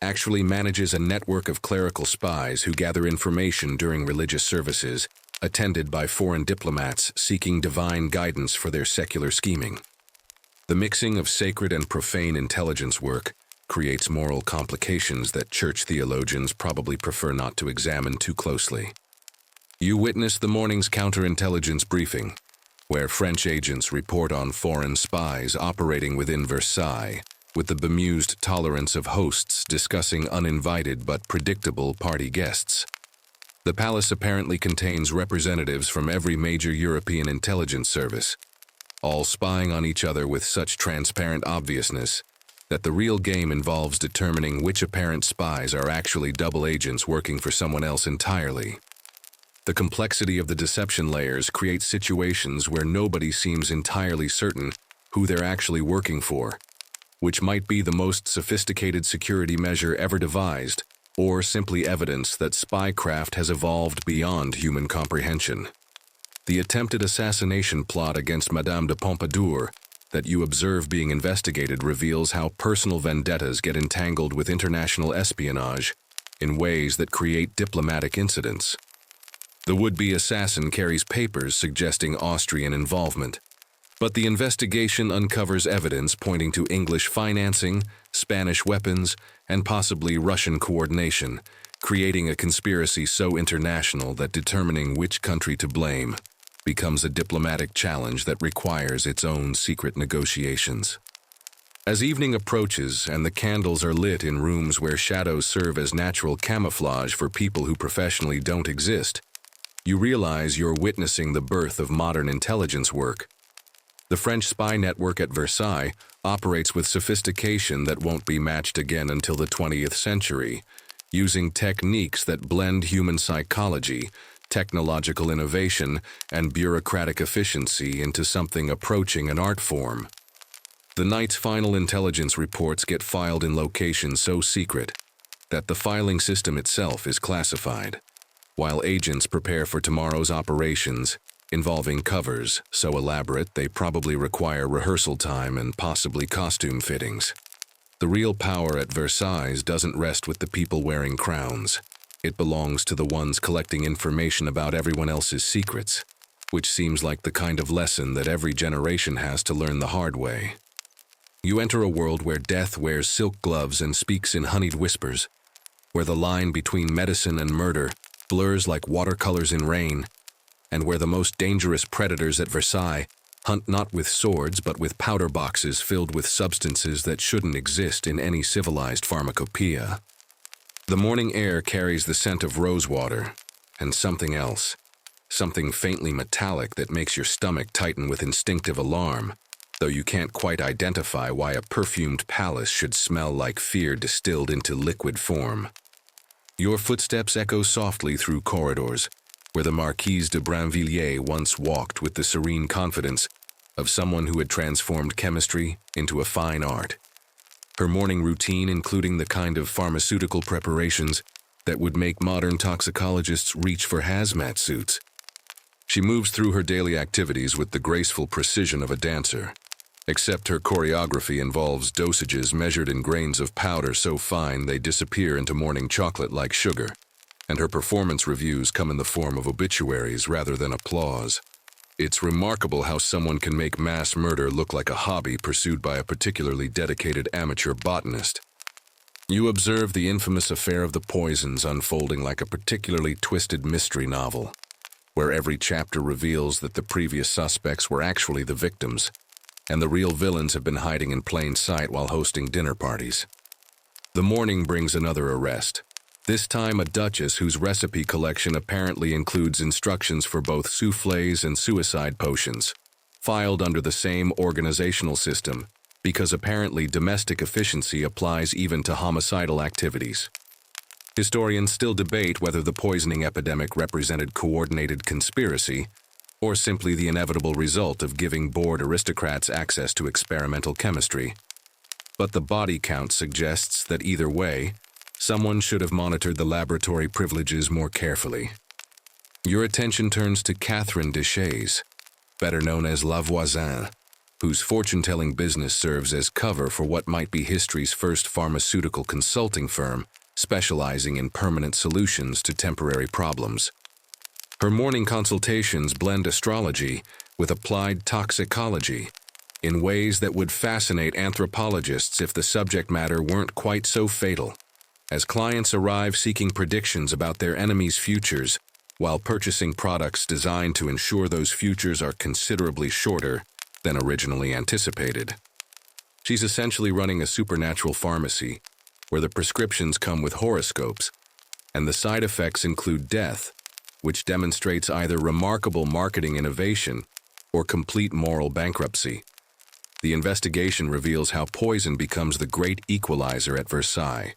actually manages a network of clerical spies who gather information during religious services, attended by foreign diplomats seeking divine guidance for their secular scheming. The mixing of sacred and profane intelligence work creates moral complications that church theologians probably prefer not to examine too closely. You witness the morning's counterintelligence briefing, where French agents report on foreign spies operating within Versailles, with the bemused tolerance of hosts discussing uninvited but predictable party guests. The palace apparently contains representatives from every major European intelligence service, all spying on each other with such transparent obviousness that the real game involves determining which apparent spies are actually double agents working for someone else entirely. The complexity of the deception layers creates situations where nobody seems entirely certain who they're actually working for, which might be the most sophisticated security measure ever devised, or simply evidence that spycraft has evolved beyond human comprehension. The attempted assassination plot against Madame de Pompadour that you observe being investigated reveals how personal vendettas get entangled with international espionage in ways that create diplomatic incidents. The would-be assassin carries papers suggesting Austrian involvement, but the investigation uncovers evidence pointing to English financing, Spanish weapons, and possibly Russian coordination, creating a conspiracy so international that determining which country to blame becomes a diplomatic challenge that requires its own secret negotiations. As evening approaches and the candles are lit in rooms where shadows serve as natural camouflage for people who professionally don't exist, you realize you're witnessing the birth of modern intelligence work. The French spy network at Versailles operates with sophistication that won't be matched again until the 20th century, using techniques that blend human psychology, technological innovation, and bureaucratic efficiency into something approaching an art form. The night's final intelligence reports get filed in locations so secret that the filing system itself is classified, while agents prepare for tomorrow's operations, involving covers so elaborate they probably require rehearsal time and possibly costume fittings. The real power at Versailles doesn't rest with the people wearing crowns. It belongs to the ones collecting information about everyone else's secrets, which seems like the kind of lesson that every generation has to learn the hard way. You enter a world where death wears silk gloves and speaks in honeyed whispers, where the line between medicine and murder blurs like watercolors in rain, and where the most dangerous predators at Versailles hunt not with swords but with powder boxes filled with substances that shouldn't exist in any civilized pharmacopoeia. The morning air carries the scent of rosewater and something else, something faintly metallic that makes your stomach tighten with instinctive alarm, though you can't quite identify why a perfumed palace should smell like fear distilled into liquid form. Your footsteps echo softly through corridors, where the Marquise de Brinvilliers once walked with the serene confidence of someone who had transformed chemistry into a fine art. Her morning routine including the kind of pharmaceutical preparations that would make modern toxicologists reach for hazmat suits. She moves through her daily activities with the graceful precision of a dancer, except her choreography involves dosages measured in grains of powder so fine they disappear into morning chocolate like sugar, and her performance reviews come in the form of obituaries rather than applause. It's remarkable how someone can make mass murder look like a hobby pursued by a particularly dedicated amateur botanist. You observe the infamous affair of the poisons unfolding like a particularly twisted mystery novel, where every chapter reveals that the previous suspects were actually the victims, and the real villains have been hiding in plain sight while hosting dinner parties. The morning brings another arrest, this time a duchess whose recipe collection apparently includes instructions for both soufflés and suicide potions, filed under the same organizational system, because apparently domestic efficiency applies even to homicidal activities. Historians still debate whether the poisoning epidemic represented coordinated conspiracy, or simply the inevitable result of giving bored aristocrats access to experimental chemistry. But the body count suggests that either way, someone should have monitored the laboratory privileges more carefully. Your attention turns to Catherine Deschays, better known as La Voisin, whose fortune-telling business serves as cover for what might be history's first pharmaceutical consulting firm, specializing in permanent solutions to temporary problems. Her morning consultations blend astrology with applied toxicology in ways that would fascinate anthropologists if the subject matter weren't quite so fatal. As clients arrive seeking predictions about their enemies' futures, while purchasing products designed to ensure those futures are considerably shorter than originally anticipated. She's essentially running a supernatural pharmacy, where the prescriptions come with horoscopes, and the side effects include death, which demonstrates either remarkable marketing innovation or complete moral bankruptcy. The investigation reveals how poison becomes the great equalizer at Versailles,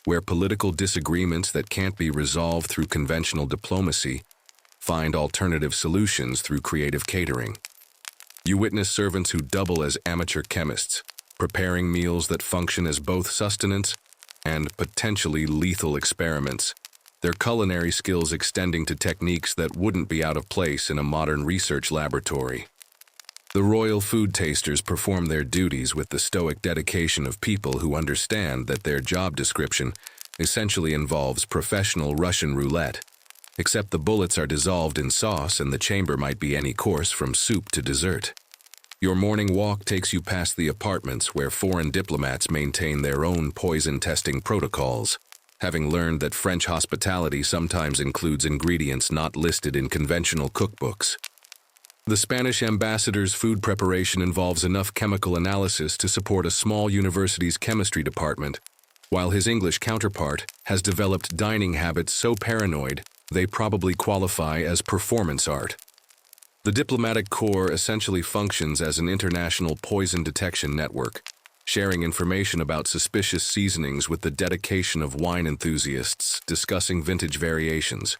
where political disagreements that can't be resolved through conventional diplomacy find alternative solutions through creative catering. You witness servants who double as amateur chemists, preparing meals that function as both sustenance and potentially lethal experiments, their culinary skills extending to techniques that wouldn't be out of place in a modern research laboratory. The royal food tasters perform their duties with the stoic dedication of people who understand that their job description essentially involves professional Russian roulette, except the bullets are dissolved in sauce and the chamber might be any course from soup to dessert. Your morning walk takes you past the apartments where foreign diplomats maintain their own poison testing protocols, having learned that French hospitality sometimes includes ingredients not listed in conventional cookbooks. The Spanish ambassador's food preparation involves enough chemical analysis to support a small university's chemistry department, while his English counterpart has developed dining habits so paranoid they probably qualify as performance art. The diplomatic corps essentially functions as an international poison detection network, sharing information about suspicious seasonings with the dedication of wine enthusiasts discussing vintage variations.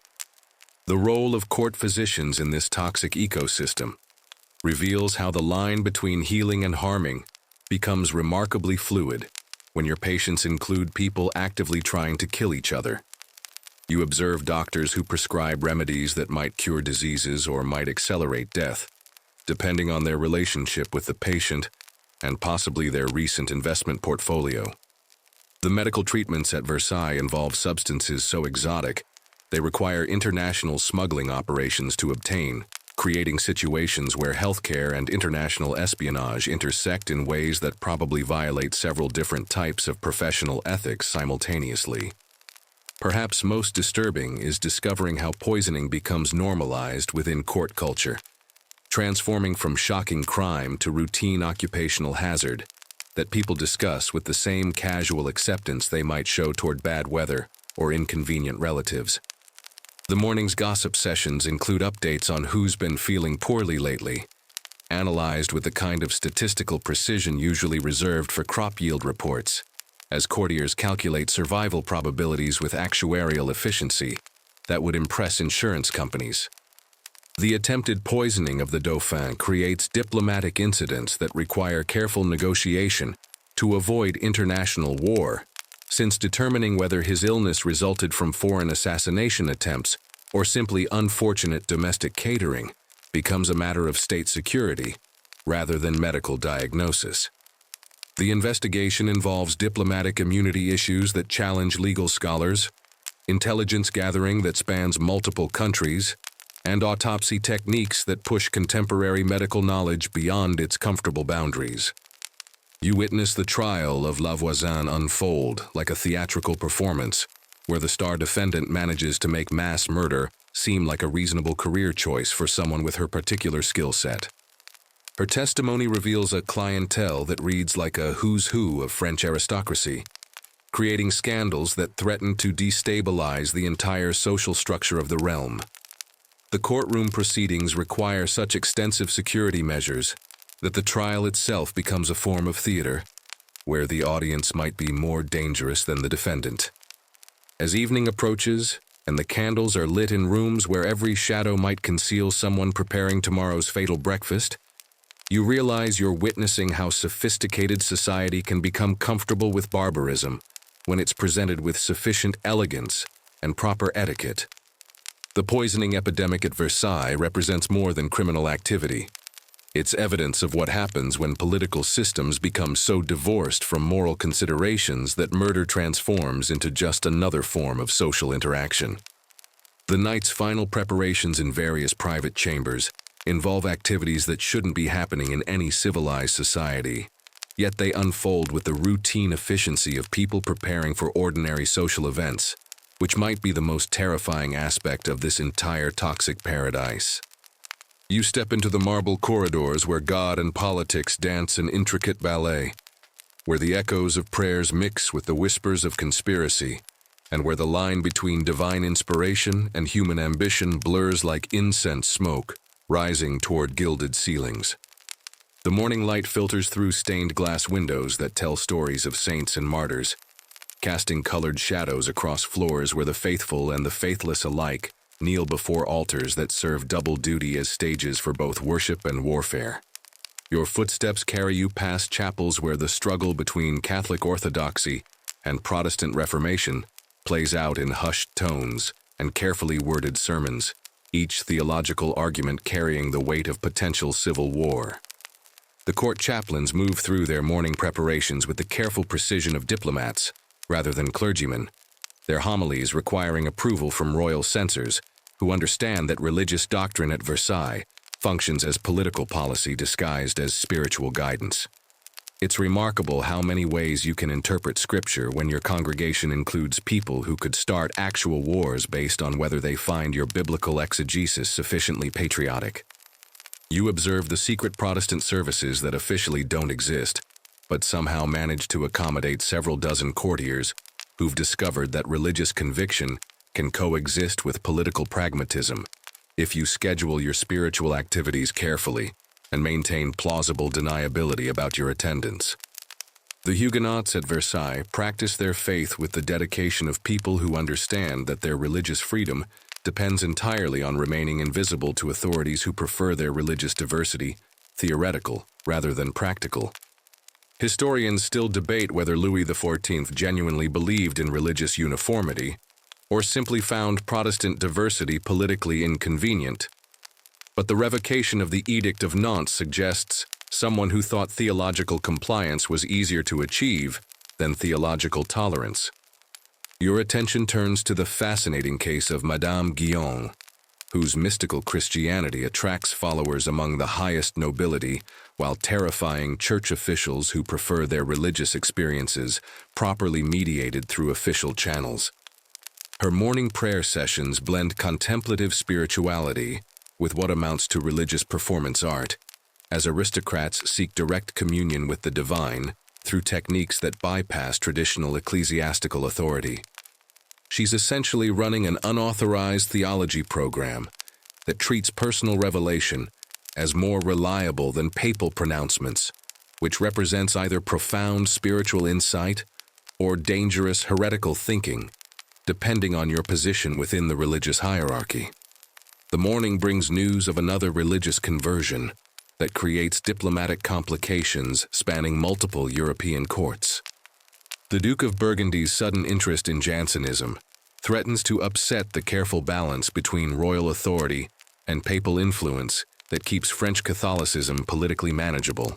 The role of court physicians in this toxic ecosystem reveals how the line between healing and harming becomes remarkably fluid when your patients include people actively trying to kill each other. You observe doctors who prescribe remedies that might cure diseases or might accelerate death, depending on their relationship with the patient and possibly their recent investment portfolio. The medical treatments at Versailles involve substances so exotic they require international smuggling operations to obtain, creating situations where healthcare and international espionage intersect in ways that probably violate several different types of professional ethics simultaneously. Perhaps most disturbing is discovering how poisoning becomes normalized within court culture, transforming from shocking crime to routine occupational hazard that people discuss with the same casual acceptance they might show toward bad weather or inconvenient relatives. The morning's gossip sessions include updates on who's been feeling poorly lately, analyzed with the kind of statistical precision usually reserved for crop yield reports, as courtiers calculate survival probabilities with actuarial efficiency that would impress insurance companies. The attempted poisoning of the Dauphin creates diplomatic incidents that require careful negotiation to avoid international war, since determining whether his illness resulted from foreign assassination attempts or simply unfortunate domestic catering becomes a matter of state security rather than medical diagnosis. The investigation involves diplomatic immunity issues that challenge legal scholars, intelligence gathering that spans multiple countries, and autopsy techniques that push contemporary medical knowledge beyond its comfortable boundaries. You witness the trial of La Voisin unfold like a theatrical performance, where the star defendant manages to make mass murder seem like a reasonable career choice for someone with her particular skill set. Her testimony reveals a clientele that reads like a who's who of French aristocracy, creating scandals that threaten to destabilize the entire social structure of the realm. The courtroom proceedings require such extensive security measures that the trial itself becomes a form of theater, where the audience might be more dangerous than the defendant. As evening approaches, and the candles are lit in rooms where every shadow might conceal someone preparing tomorrow's fatal breakfast, you realize you're witnessing how sophisticated society can become comfortable with barbarism when it's presented with sufficient elegance and proper etiquette. The poisoning epidemic at Versailles represents more than criminal activity. It's evidence of what happens when political systems become so divorced from moral considerations that murder transforms into just another form of social interaction. The night's final preparations in various private chambers involve activities that shouldn't be happening in any civilized society, yet they unfold with the routine efficiency of people preparing for ordinary social events, which might be the most terrifying aspect of this entire toxic paradise. You step into the marble corridors where God and politics dance an intricate ballet, where the echoes of prayers mix with the whispers of conspiracy, and where the line between divine inspiration and human ambition blurs like incense smoke, rising toward gilded ceilings. The morning light filters through stained glass windows that tell stories of saints and martyrs, casting colored shadows across floors where the faithful and the faithless alike kneel before altars that serve double duty as stages for both worship and warfare. Your footsteps carry you past chapels where the struggle between Catholic orthodoxy and Protestant Reformation plays out in hushed tones and carefully worded sermons, each theological argument carrying the weight of potential civil war. The court chaplains move through their morning preparations with the careful precision of diplomats rather than clergymen, their homilies requiring approval from royal censors who understand that religious doctrine at Versailles functions as political policy disguised as spiritual guidance. It's remarkable how many ways you can interpret scripture when your congregation includes people who could start actual wars based on whether they find your biblical exegesis sufficiently patriotic. You observe the secret Protestant services that officially don't exist, but somehow manage to accommodate several dozen courtiers who've discovered that religious conviction can coexist with political pragmatism if you schedule your spiritual activities carefully and maintain plausible deniability about your attendance. The Huguenots at Versailles practice their faith with the dedication of people who understand that their religious freedom depends entirely on remaining invisible to authorities who prefer their religious diversity theoretical rather than practical. Historians still debate whether Louis XIV genuinely believed in religious uniformity or simply found Protestant diversity politically inconvenient. But the revocation of the Edict of Nantes suggests someone who thought theological compliance was easier to achieve than theological tolerance. Your attention turns to the fascinating case of Madame Guyon, whose mystical Christianity attracts followers among the highest nobility while terrifying church officials who prefer their religious experiences properly mediated through official channels. Her morning prayer sessions blend contemplative spirituality with what amounts to religious performance art, as aristocrats seek direct communion with the divine through techniques that bypass traditional ecclesiastical authority. She's essentially running an unauthorized theology program that treats personal revelation as more reliable than papal pronouncements, which represents either profound spiritual insight or dangerous heretical thinking, depending on your position within the religious hierarchy. The morning brings news of another religious conversion that creates diplomatic complications spanning multiple European courts. The Duke of Burgundy's sudden interest in Jansenism threatens to upset the careful balance between royal authority and papal influence that keeps French Catholicism politically manageable,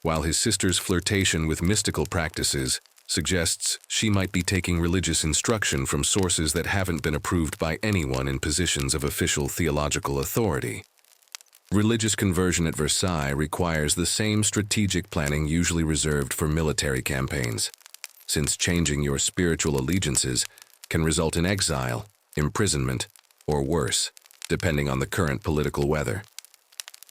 while his sister's flirtation with mystical practices suggests she might be taking religious instruction from sources that haven't been approved by anyone in positions of official theological authority. Religious conversion at Versailles requires the same strategic planning usually reserved for military campaigns, since changing your spiritual allegiances can result in exile, imprisonment, or worse, depending on the current political weather.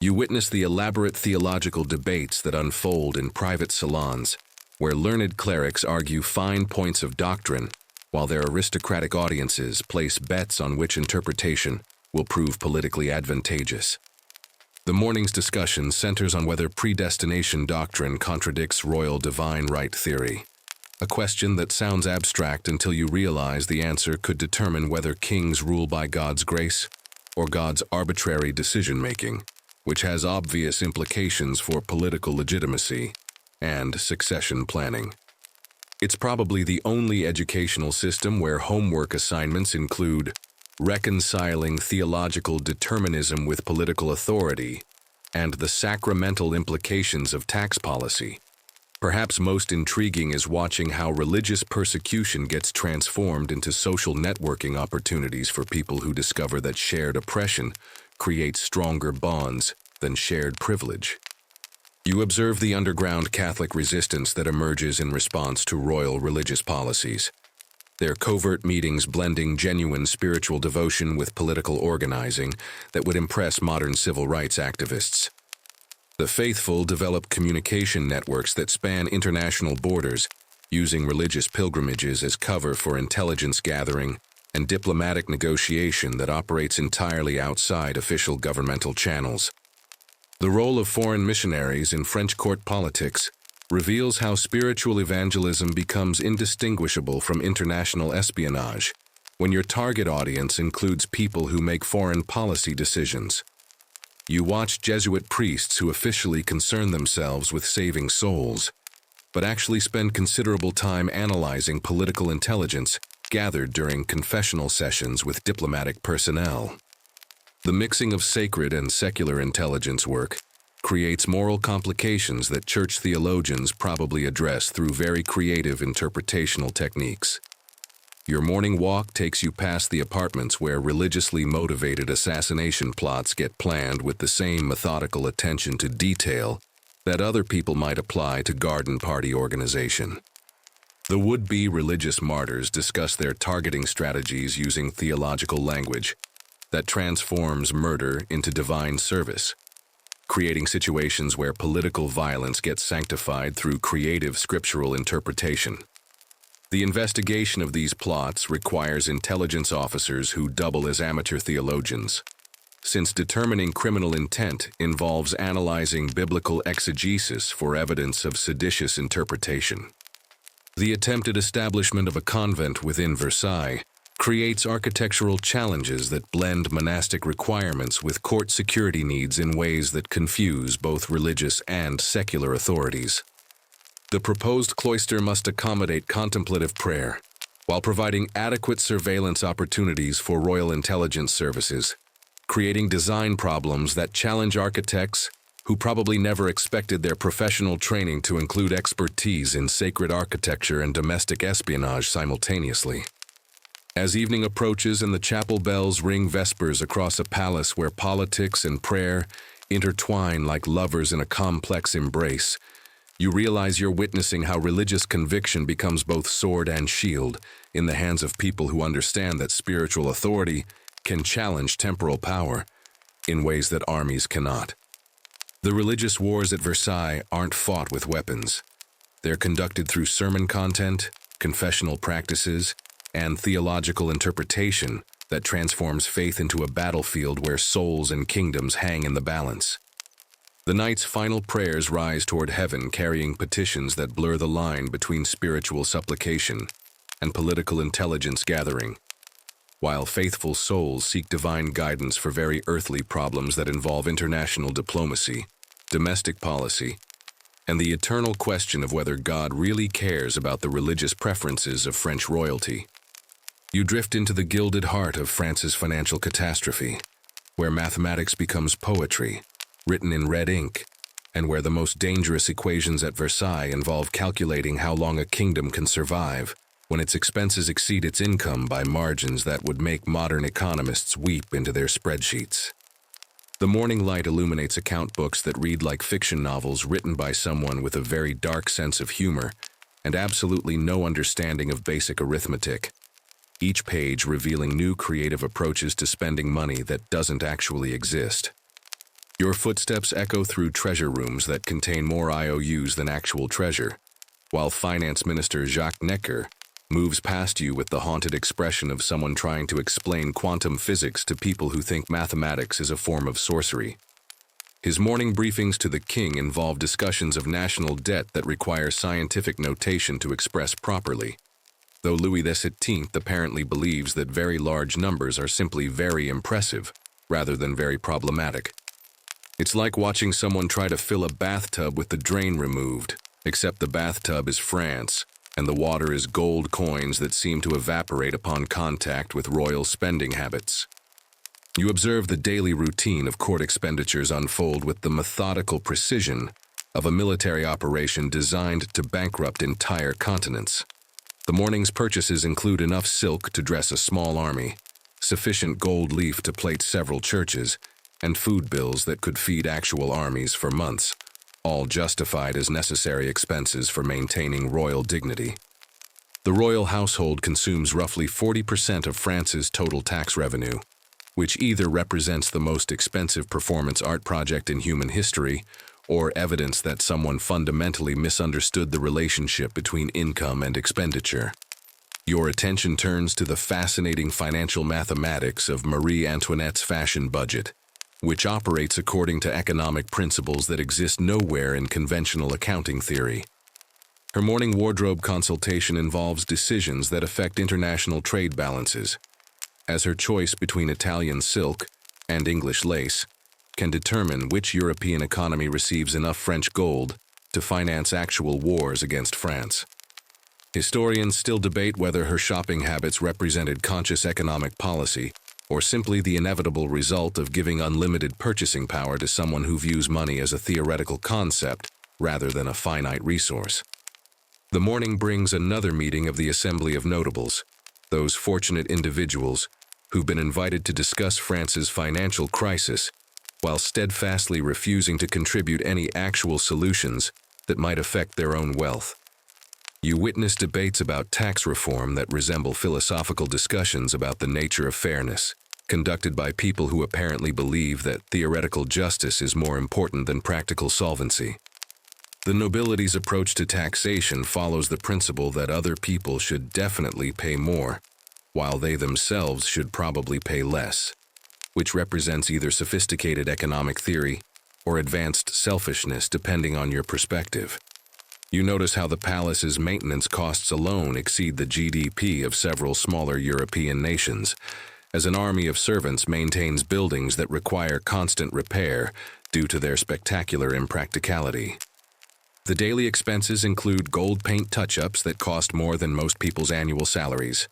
You witness the elaborate theological debates that unfold in private salons, where learned clerics argue fine points of doctrine, while their aristocratic audiences place bets on which interpretation will prove politically advantageous. The morning's discussion centers on whether predestination doctrine contradicts royal divine right theory, a question that sounds abstract until you realize the answer could determine whether kings rule by God's grace or God's arbitrary decision-making, which has obvious implications for political legitimacy and succession planning. It's probably the only educational system where homework assignments include reconciling theological determinism with political authority and the sacramental implications of tax policy. Perhaps most intriguing is watching how religious persecution gets transformed into social networking opportunities for people who discover that shared oppression creates stronger bonds than shared privilege. You observe the underground Catholic resistance that emerges in response to royal religious policies, their covert meetings blending genuine spiritual devotion with political organizing that would impress modern civil rights activists. The faithful develop communication networks that span international borders, using religious pilgrimages as cover for intelligence gathering and diplomatic negotiation that operates entirely outside official governmental channels. The role of foreign missionaries in French court politics reveals how spiritual evangelism becomes indistinguishable from international espionage when your target audience includes people who make foreign policy decisions. You watch Jesuit priests who officially concern themselves with saving souls, but actually spend considerable time analyzing political intelligence gathered during confessional sessions with diplomatic personnel. The mixing of sacred and secular intelligence work creates moral complications that church theologians probably address through very creative interpretational techniques. Your morning walk takes you past the apartments where religiously motivated assassination plots get planned with the same methodical attention to detail that other people might apply to garden party organization. The would-be religious martyrs discuss their targeting strategies using theological language that transforms murder into divine service. creating situations where political violence gets sanctified through creative scriptural interpretation. The investigation of these plots requires intelligence officers who double as amateur theologians, since determining criminal intent involves analyzing biblical exegesis for evidence of seditious interpretation. The attempted establishment of a convent within Versailles creates architectural challenges that blend monastic requirements with court security needs in ways that confuse both religious and secular authorities. The proposed cloister must accommodate contemplative prayer, while providing adequate surveillance opportunities for royal intelligence services, creating design problems that challenge architects who probably never expected their professional training to include expertise in sacred architecture and domestic espionage simultaneously. As evening approaches and the chapel bells ring vespers across a palace where politics and prayer intertwine like lovers in a complex embrace, you realize you're witnessing how religious conviction becomes both sword and shield in the hands of people who understand that spiritual authority can challenge temporal power in ways that armies cannot. The religious wars at Versailles aren't fought with weapons. They're conducted through sermon content, confessional practices, and theological interpretation that transforms faith into a battlefield where souls and kingdoms hang in the balance. The night's final prayers rise toward heaven, carrying petitions that blur the line between spiritual supplication and political intelligence gathering, while faithful souls seek divine guidance for very earthly problems that involve international diplomacy, domestic policy, and the eternal question of whether God really cares about the religious preferences of French royalty. You drift into the gilded heart of France's financial catastrophe, where mathematics becomes poetry, written in red ink, and where the most dangerous equations at Versailles involve calculating how long a kingdom can survive when its expenses exceed its income by margins that would make modern economists weep into their spreadsheets. The morning light illuminates account books that read like fiction novels written by someone with a very dark sense of humor and absolutely no understanding of basic arithmetic, each page revealing new creative approaches to spending money that doesn't actually exist. Your footsteps echo through treasure rooms that contain more IOUs than actual treasure, while Finance Minister Jacques Necker moves past you with the haunted expression of someone trying to explain quantum physics to people who think mathematics is a form of sorcery. His morning briefings to the king involve discussions of national debt that require scientific notation to express properly, though Louis XVII apparently believes that very large numbers are simply very impressive, rather than very problematic. It's like watching someone try to fill a bathtub with the drain removed, except the bathtub is France, and the water is gold coins that seem to evaporate upon contact with royal spending habits. You observe the daily routine of court expenditures unfold with the methodical precision of a military operation designed to bankrupt entire continents. The morning's purchases include enough silk to dress a small army, sufficient gold leaf to plate several churches, and food bills that could feed actual armies for months, all justified as necessary expenses for maintaining royal dignity. The royal household consumes roughly 40% of France's total tax revenue, which either represents the most expensive performance art project in human history or evidence that someone fundamentally misunderstood the relationship between income and expenditure. Your attention turns to the fascinating financial mathematics of Marie Antoinette's fashion budget, which operates according to economic principles that exist nowhere in conventional accounting theory. Her morning wardrobe consultation involves decisions that affect international trade balances, as her choice between Italian silk and English lace can determine which European economy receives enough French gold to finance actual wars against France. Historians still debate whether her shopping habits represented conscious economic policy or simply the inevitable result of giving unlimited purchasing power to someone who views money as a theoretical concept rather than a finite resource. The morning brings another meeting of the Assembly of Notables, those fortunate individuals who've been invited to discuss France's financial crisis while steadfastly refusing to contribute any actual solutions that might affect their own wealth. You witness debates about tax reform that resemble philosophical discussions about the nature of fairness, conducted by people who apparently believe that theoretical justice is more important than practical solvency. The nobility's approach to taxation follows the principle that other people should definitely pay more, while they themselves should probably pay less, which represents either sophisticated economic theory or advanced selfishness depending on your perspective. You notice how the palace's maintenance costs alone exceed the GDP of several smaller European nations, as an army of servants maintains buildings that require constant repair due to their spectacular impracticality. The daily expenses include gold paint touch-ups that cost more than most people's annual salaries,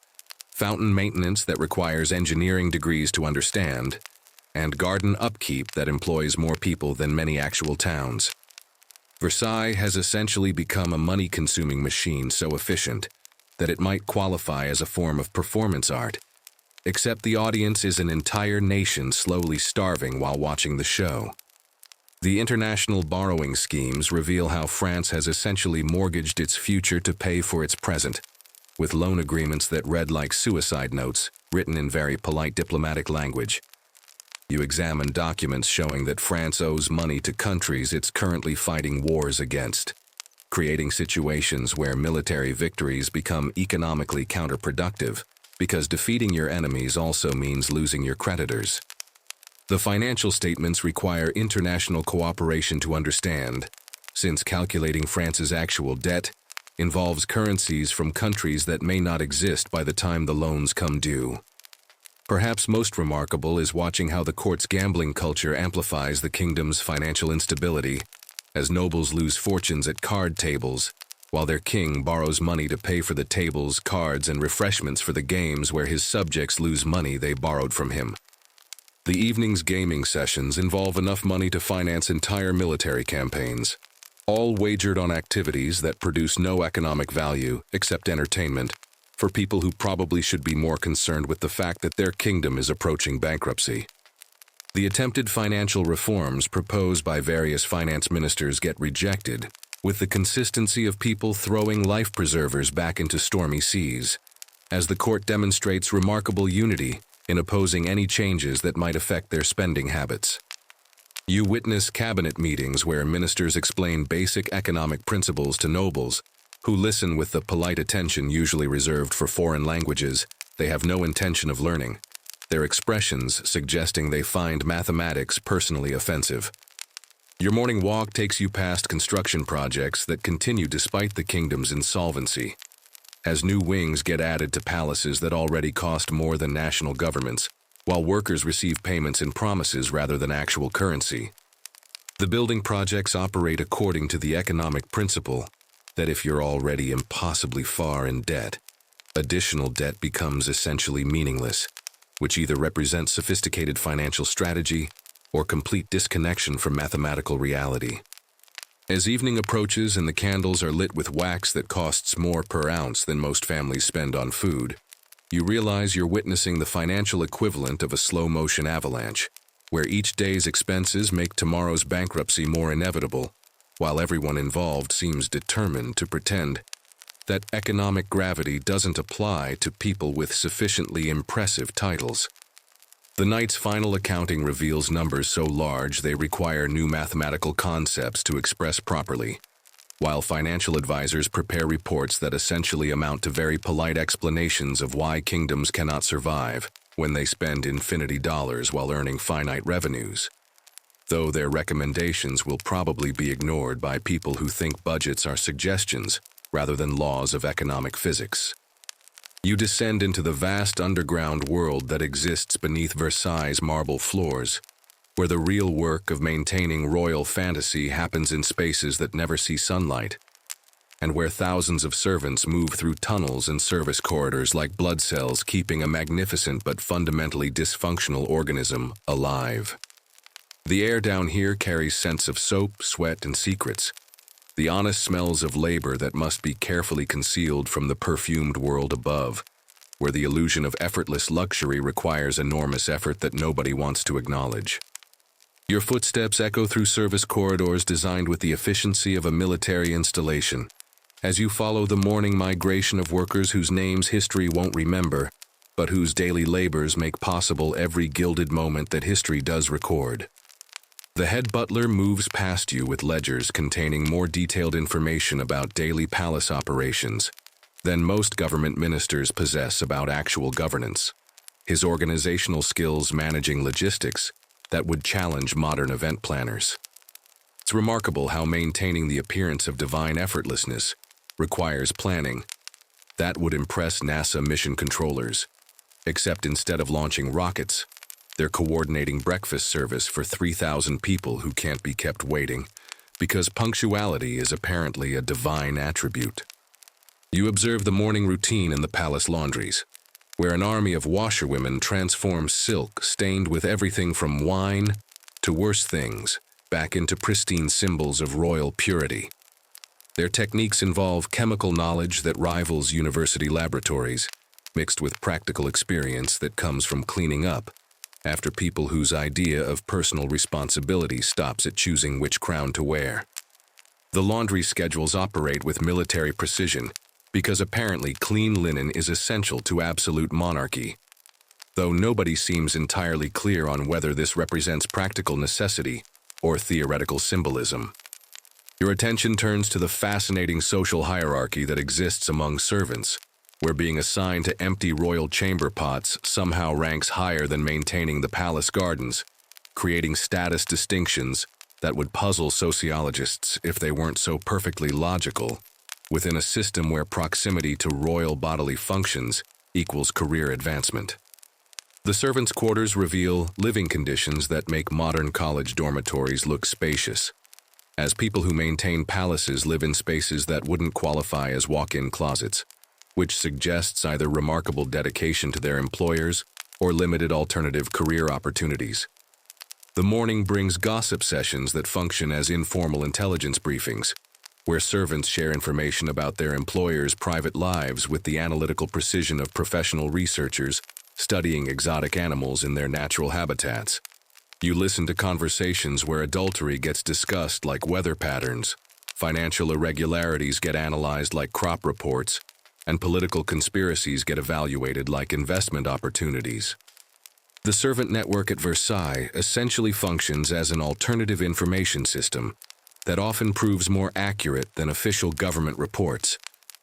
fountain maintenance that requires engineering degrees to understand, and garden upkeep that employs more people than many actual towns. Versailles has essentially become a money-consuming machine so efficient that it might qualify as a form of performance art, except the audience is an entire nation slowly starving while watching the show. The international borrowing schemes reveal how France has essentially mortgaged its future to pay for its present, with loan agreements that read like suicide notes, written in very polite diplomatic language. You examine documents showing that France owes money to countries it's currently fighting wars against, creating situations where military victories become economically counterproductive, because defeating your enemies also means losing your creditors. The financial statements require international cooperation to understand, since calculating France's actual debt involves currencies from countries that may not exist by the time the loans come due. Perhaps most remarkable is watching how the court's gambling culture amplifies the kingdom's financial instability, as nobles lose fortunes at card tables, while their king borrows money to pay for the tables, cards, and refreshments for the games where his subjects lose money they borrowed from him. The evening's gaming sessions involve enough money to finance entire military campaigns, all wagered on activities that produce no economic value except entertainment, for people who probably should be more concerned with the fact that their kingdom is approaching bankruptcy. The attempted financial reforms proposed by various finance ministers get rejected, with the consistency of people throwing life preservers back into stormy seas, as the court demonstrates remarkable unity in opposing any changes that might affect their spending habits. You witness cabinet meetings where ministers explain basic economic principles to nobles, who listen with the polite attention usually reserved for foreign languages they have no intention of learning, their expressions suggesting they find mathematics personally offensive. Your morning walk takes you past construction projects that continue despite the kingdom's insolvency, as new wings get added to palaces that already cost more than national governments, while workers receive payments in promises rather than actual currency. The building projects operate according to the economic principle that if you're already impossibly far in debt, additional debt becomes essentially meaningless, which either represents sophisticated financial strategy or complete disconnection from mathematical reality. As evening approaches and the candles are lit with wax that costs more per ounce than most families spend on food, you realize you're witnessing the financial equivalent of a slow-motion avalanche, where each day's expenses make tomorrow's bankruptcy more inevitable, while everyone involved seems determined to pretend that economic gravity doesn't apply to people with sufficiently impressive titles. The night's final accounting reveals numbers so large they require new mathematical concepts to express properly, while financial advisors prepare reports that essentially amount to very polite explanations of why kingdoms cannot survive when they spend infinity dollars while earning finite revenues, though their recommendations will probably be ignored by people who think budgets are suggestions rather than laws of economic physics. You descend into the vast underground world that exists beneath Versailles' marble floors, where the real work of maintaining royal fantasy happens in spaces that never see sunlight, and where thousands of servants move through tunnels and service corridors like blood cells, keeping a magnificent but fundamentally dysfunctional organism alive. The air down here carries scents of soap, sweat, and secrets, the honest smells of labor that must be carefully concealed from the perfumed world above, where the illusion of effortless luxury requires enormous effort that nobody wants to acknowledge. Your footsteps echo through service corridors designed with the efficiency of a military installation, as you follow the morning migration of workers whose names history won't remember, but whose daily labors make possible every gilded moment that history does record. The head butler moves past you with ledgers containing more detailed information about daily palace operations than most government ministers possess about actual governance. His organizational skills managing logistics that would challenge modern event planners. It's remarkable how maintaining the appearance of divine effortlessness requires planning. That would impress NASA mission controllers, except instead of launching rockets, they're coordinating breakfast service for 3,000 people who can't be kept waiting, because punctuality is apparently a divine attribute. You observe the morning routine in the palace laundries, where an army of washerwomen transforms silk stained with everything from wine to worse things back into pristine symbols of royal purity. Their techniques involve chemical knowledge that rivals university laboratories, mixed with practical experience that comes from cleaning up after people whose idea of personal responsibility stops at choosing which crown to wear. The laundry schedules operate with military precision because apparently clean linen is essential to absolute monarchy, though nobody seems entirely clear on whether this represents practical necessity or theoretical symbolism. Your attention turns to the fascinating social hierarchy that exists among servants, where being assigned to empty royal chamber pots somehow ranks higher than maintaining the palace gardens, creating status distinctions that would puzzle sociologists if they weren't so perfectly logical, within a system where proximity to royal bodily functions equals career advancement. The servants' quarters reveal living conditions that make modern college dormitories look spacious, as people who maintain palaces live in spaces that wouldn't qualify as walk-in closets, which suggests either remarkable dedication to their employers or limited alternative career opportunities. The morning brings gossip sessions that function as informal intelligence briefings, where servants share information about their employers' private lives with the analytical precision of professional researchers studying exotic animals in their natural habitats. You listen to conversations where adultery gets discussed like weather patterns, financial irregularities get analyzed like crop reports, and political conspiracies get evaluated like investment opportunities. The servant network at Versailles essentially functions as an alternative information system that often proves more accurate than official government reports,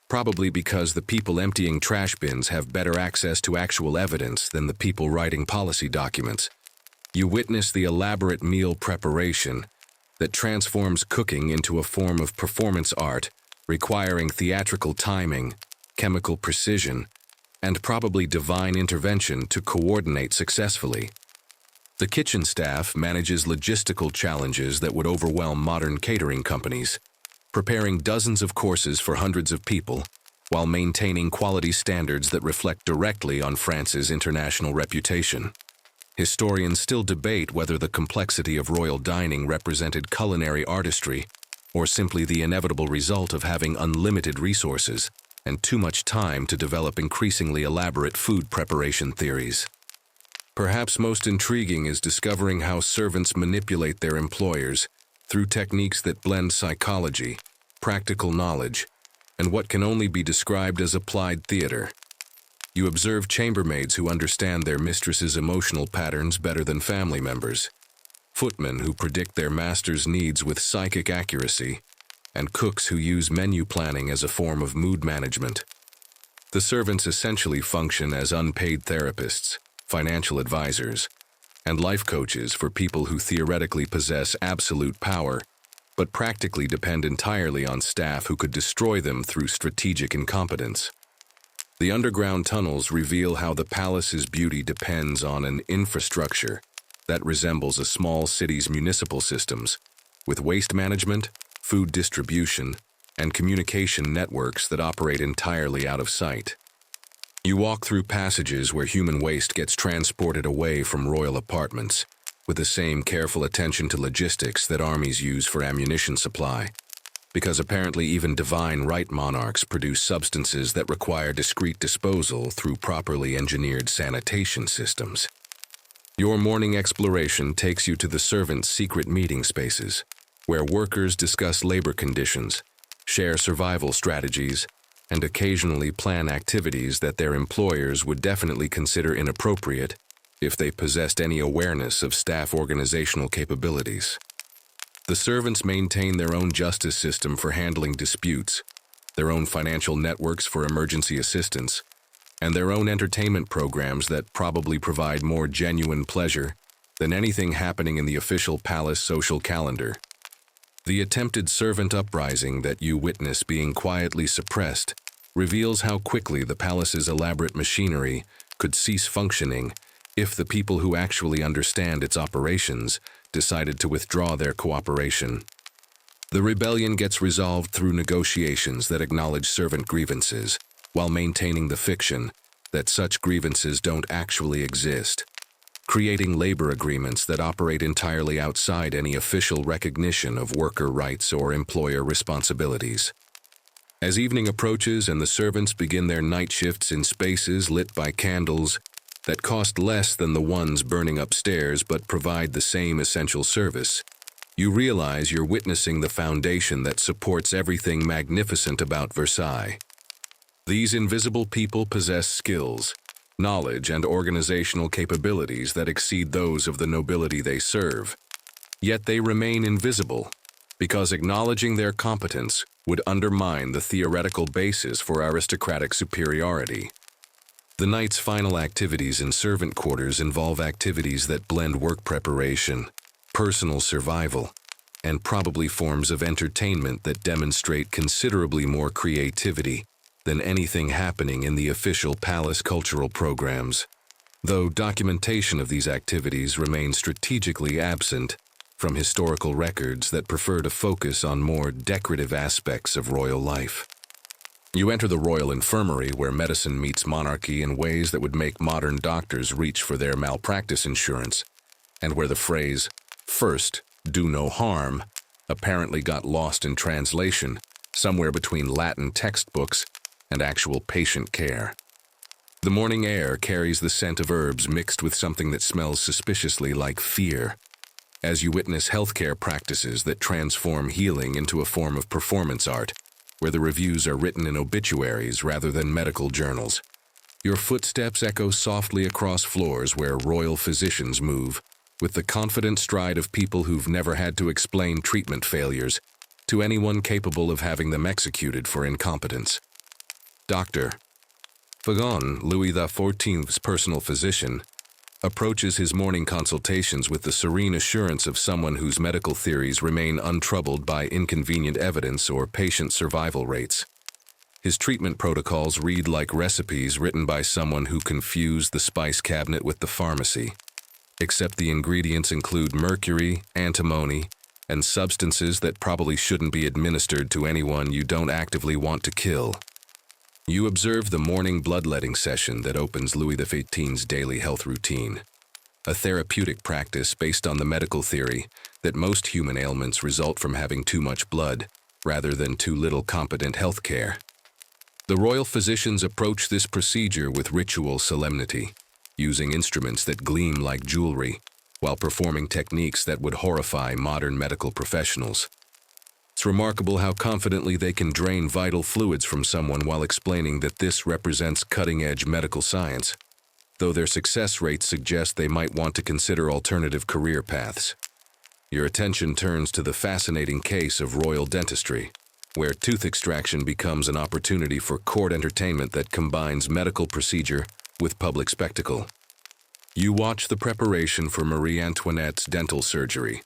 probably because the people emptying trash bins have better access to actual evidence than the people writing policy documents. You witness the elaborate meal preparation that transforms cooking into a form of performance art, requiring theatrical timing, chemical precision, and probably divine intervention to coordinate successfully. The kitchen staff manages logistical challenges that would overwhelm modern catering companies, preparing dozens of courses for hundreds of people, while maintaining quality standards that reflect directly on France's international reputation. Historians still debate whether the complexity of royal dining represented culinary artistry or simply the inevitable result of having unlimited resources and too much time to develop increasingly elaborate food preparation theories. Perhaps most intriguing is discovering how servants manipulate their employers through techniques that blend psychology, practical knowledge, and what can only be described as applied theater. You observe chambermaids who understand their mistress's emotional patterns better than family members, footmen who predict their master's needs with psychic accuracy, and cooks who use menu planning as a form of mood management. The servants essentially function as unpaid therapists, financial advisors, and life coaches for people who theoretically possess absolute power, but practically depend entirely on staff who could destroy them through strategic incompetence. The underground tunnels reveal how the palace's beauty depends on an infrastructure that resembles a small city's municipal systems, with waste management, food distribution, and communication networks that operate entirely out of sight. You walk through passages where human waste gets transported away from royal apartments, with the same careful attention to logistics that armies use for ammunition supply, because apparently even divine right monarchs produce substances that require discreet disposal through properly engineered sanitation systems. Your morning exploration takes you to the servants' secret meeting spaces, where workers discuss labor conditions, share survival strategies, and occasionally plan activities that their employers would definitely consider inappropriate if they possessed any awareness of staff organizational capabilities. The servants maintain their own justice system for handling disputes, their own financial networks for emergency assistance, and their own entertainment programs that probably provide more genuine pleasure than anything happening in the official palace social calendar. The attempted servant uprising that you witness being quietly suppressed reveals how quickly the palace's elaborate machinery could cease functioning if the people who actually understand its operations decided to withdraw their cooperation. The rebellion gets resolved through negotiations that acknowledge servant grievances, while maintaining the fiction that such grievances don't actually exist, creating labor agreements that operate entirely outside any official recognition of worker rights or employer responsibilities. As evening approaches and the servants begin their night shifts in spaces lit by candles that cost less than the ones burning upstairs but provide the same essential service, you realize you're witnessing the foundation that supports everything magnificent about Versailles. These invisible people possess skills, knowledge, and organizational capabilities that exceed those of the nobility they serve. Yet they remain invisible, because acknowledging their competence would undermine the theoretical basis for aristocratic superiority. The night's final activities in servant quarters involve activities that blend work preparation, personal survival, and probably forms of entertainment that demonstrate considerably more creativity than anything happening in the official palace cultural programs, though documentation of these activities remains strategically absent from historical records that prefer to focus on more decorative aspects of royal life. You enter the royal infirmary where medicine meets monarchy in ways that would make modern doctors reach for their malpractice insurance, and where the phrase, "first, do no harm," apparently got lost in translation somewhere between Latin textbooks and actual patient care. The morning air carries the scent of herbs mixed with something that smells suspiciously like fear, as you witness healthcare practices that transform healing into a form of performance art, where the reviews are written in obituaries rather than medical journals. Your footsteps echo softly across floors where royal physicians move, with the confident stride of people who've never had to explain treatment failures to anyone capable of having them executed for incompetence. Dr. Fagon, Louis XIV's personal physician, approaches his morning consultations with the serene assurance of someone whose medical theories remain untroubled by inconvenient evidence or patient survival rates. His treatment protocols read like recipes written by someone who confused the spice cabinet with the pharmacy, except the ingredients include mercury, antimony, and substances that probably shouldn't be administered to anyone you don't actively want to kill. You observe the morning bloodletting session that opens Louis XV's daily health routine, a therapeutic practice based on the medical theory that most human ailments result from having too much blood rather than too little competent health care. The royal physicians approach this procedure with ritual solemnity, using instruments that gleam like jewelry while performing techniques that would horrify modern medical professionals. It's remarkable how confidently they can drain vital fluids from someone while explaining that this represents cutting-edge medical science, though their success rates suggest they might want to consider alternative career paths. Your attention turns to the fascinating case of royal dentistry, where tooth extraction becomes an opportunity for court entertainment that combines medical procedure with public spectacle. You watch the preparation for Marie Antoinette's dental surgery,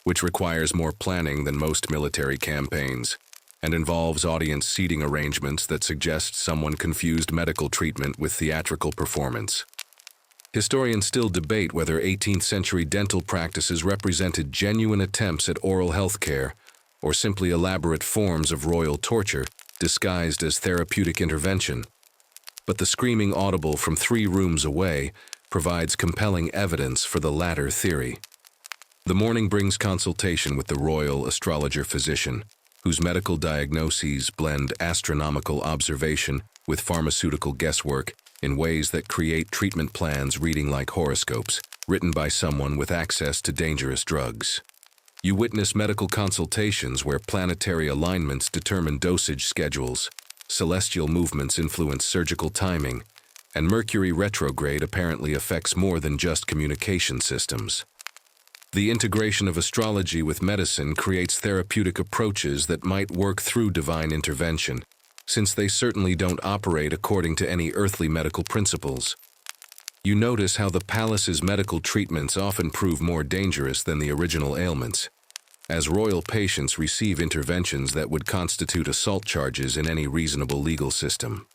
which requires more planning than most military campaigns, and involves audience seating arrangements that suggest someone confused medical treatment with theatrical performance. Historians still debate whether 18th century dental practices represented genuine attempts at oral health care or simply elaborate forms of royal torture disguised as therapeutic intervention. But the screaming audible from 3 rooms away provides compelling evidence for the latter theory. The morning brings consultation with the royal astrologer-physician, whose medical diagnoses blend astronomical observation with pharmaceutical guesswork in ways that create treatment plans reading like horoscopes, written by someone with access to dangerous drugs. You witness medical consultations where planetary alignments determine dosage schedules, celestial movements influence surgical timing, and Mercury retrograde apparently affects more than just communication systems. The integration of astrology with medicine creates therapeutic approaches that might work through divine intervention, since they certainly don't operate according to any earthly medical principles. You notice how the palace's medical treatments often prove more dangerous than the original ailments, as royal patients receive interventions that would constitute assault charges in any reasonable legal system.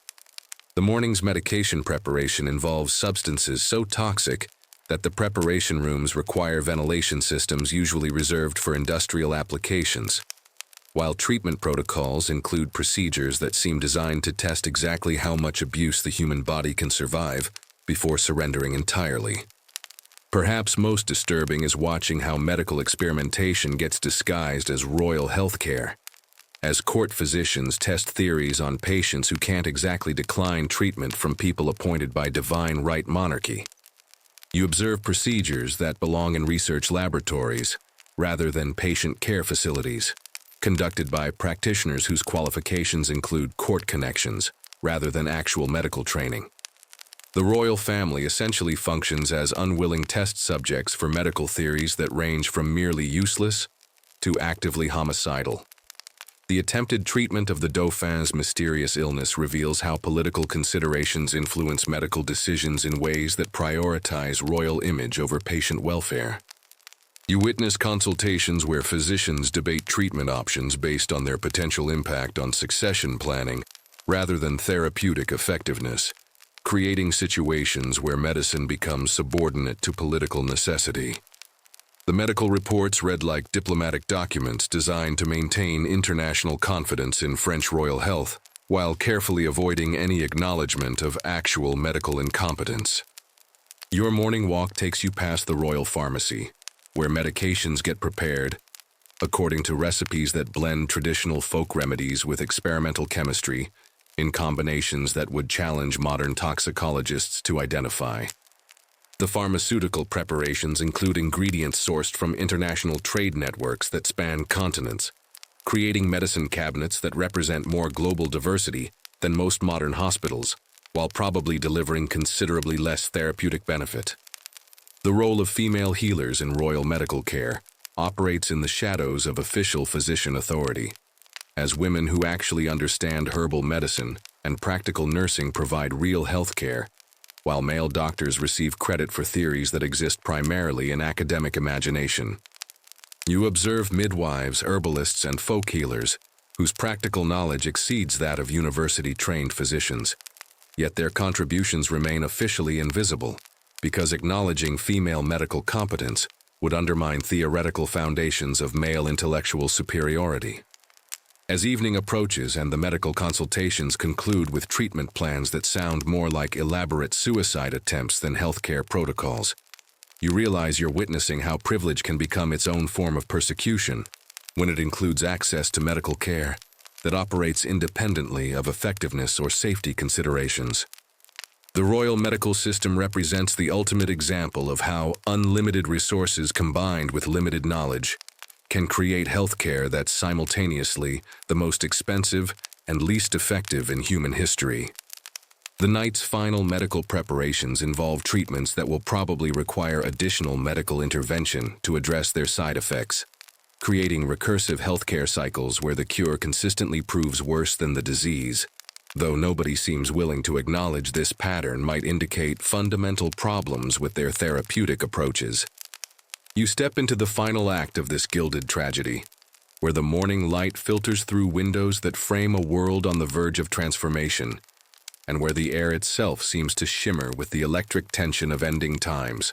The morning's medication preparation involves substances so toxic that the preparation rooms require ventilation systems usually reserved for industrial applications, while treatment protocols include procedures that seem designed to test exactly how much abuse the human body can survive before surrendering entirely. Perhaps most disturbing is watching how medical experimentation gets disguised as royal healthcare, as court physicians test theories on patients who can't exactly decline treatment from people appointed by divine right monarchy. You observe procedures that belong in research laboratories rather than patient care facilities, conducted by practitioners whose qualifications include court connections rather than actual medical training. The royal family essentially functions as unwilling test subjects for medical theories that range from merely useless to actively homicidal. The attempted treatment of the Dauphin's mysterious illness reveals how political considerations influence medical decisions in ways that prioritize royal image over patient welfare. You witness consultations where physicians debate treatment options based on their potential impact on succession planning rather than therapeutic effectiveness, creating situations where medicine becomes subordinate to political necessity. The medical reports read like diplomatic documents designed to maintain international confidence in French royal health, while carefully avoiding any acknowledgement of actual medical incompetence. Your morning walk takes you past the royal pharmacy, where medications get prepared according to recipes that blend traditional folk remedies with experimental chemistry in combinations that would challenge modern toxicologists to identify. The pharmaceutical preparations include ingredients sourced from international trade networks that span continents, creating medicine cabinets that represent more global diversity than most modern hospitals, while probably delivering considerably less therapeutic benefit. The role of female healers in royal medical care operates in the shadows of official physician authority, as women who actually understand herbal medicine and practical nursing provide real health care, while male doctors receive credit for theories that exist primarily in academic imagination. You observe midwives, herbalists, and folk healers, whose practical knowledge exceeds that of university-trained physicians, yet their contributions remain officially invisible, because acknowledging female medical competence would undermine theoretical foundations of male intellectual superiority. As evening approaches and the medical consultations conclude with treatment plans that sound more like elaborate suicide attempts than healthcare protocols, you realize you're witnessing how privilege can become its own form of persecution when it includes access to medical care that operates independently of effectiveness or safety considerations. The royal medical system represents the ultimate example of how unlimited resources combined with limited knowledge can create healthcare that's simultaneously the most expensive and least effective in human history. The night's final medical preparations involve treatments that will probably require additional medical intervention to address their side effects, creating recursive healthcare cycles where the cure consistently proves worse than the disease. Though nobody seems willing to acknowledge this pattern might indicate fundamental problems with their therapeutic approaches. You step into the final act of this gilded tragedy, where the morning light filters through windows that frame a world on the verge of transformation, and where the air itself seems to shimmer with the electric tension of ending times.